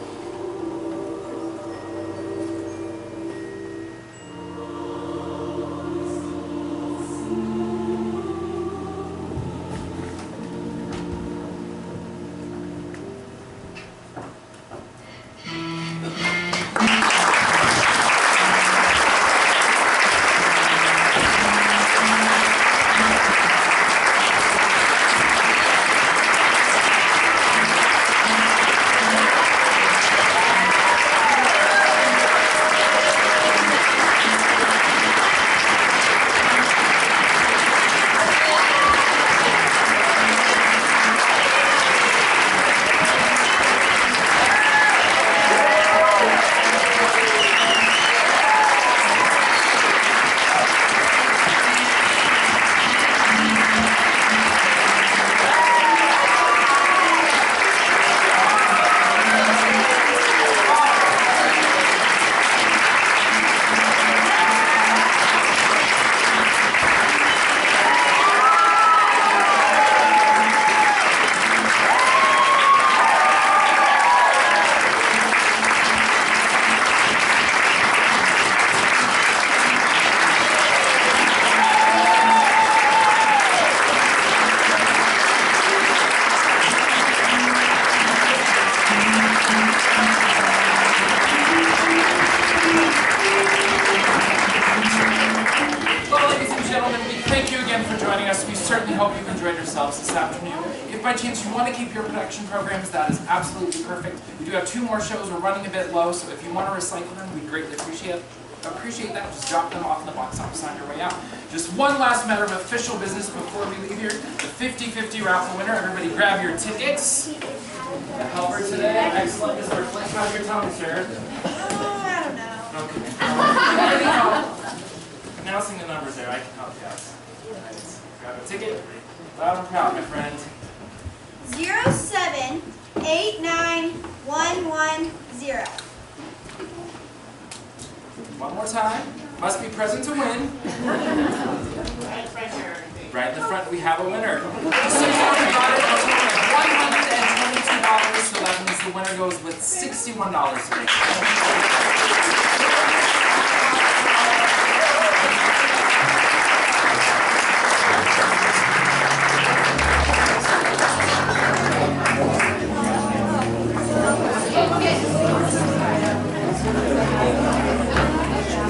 This afternoon. If by chance you want to keep your production programs, that is absolutely perfect. We do have 2 more shows. We're running a bit low, so if you want to recycle them, we'd greatly appreciate that. Just drop them off in the box office on your way out. Just one last matter of official business before we leave here. The 50-50 raffle winner. Everybody grab your tickets. The helper today. Excellent. Mr. Flint, how's your tongue, sir? I don't know. Okay. Announcing the numbers there, I can help you out. Nice. Grab a ticket. Loud and proud, my friend. 0789110. One more time. Must be present to win. Right in the front, we have a winner. So far, we got it $122, so that means the winner goes with $61 today.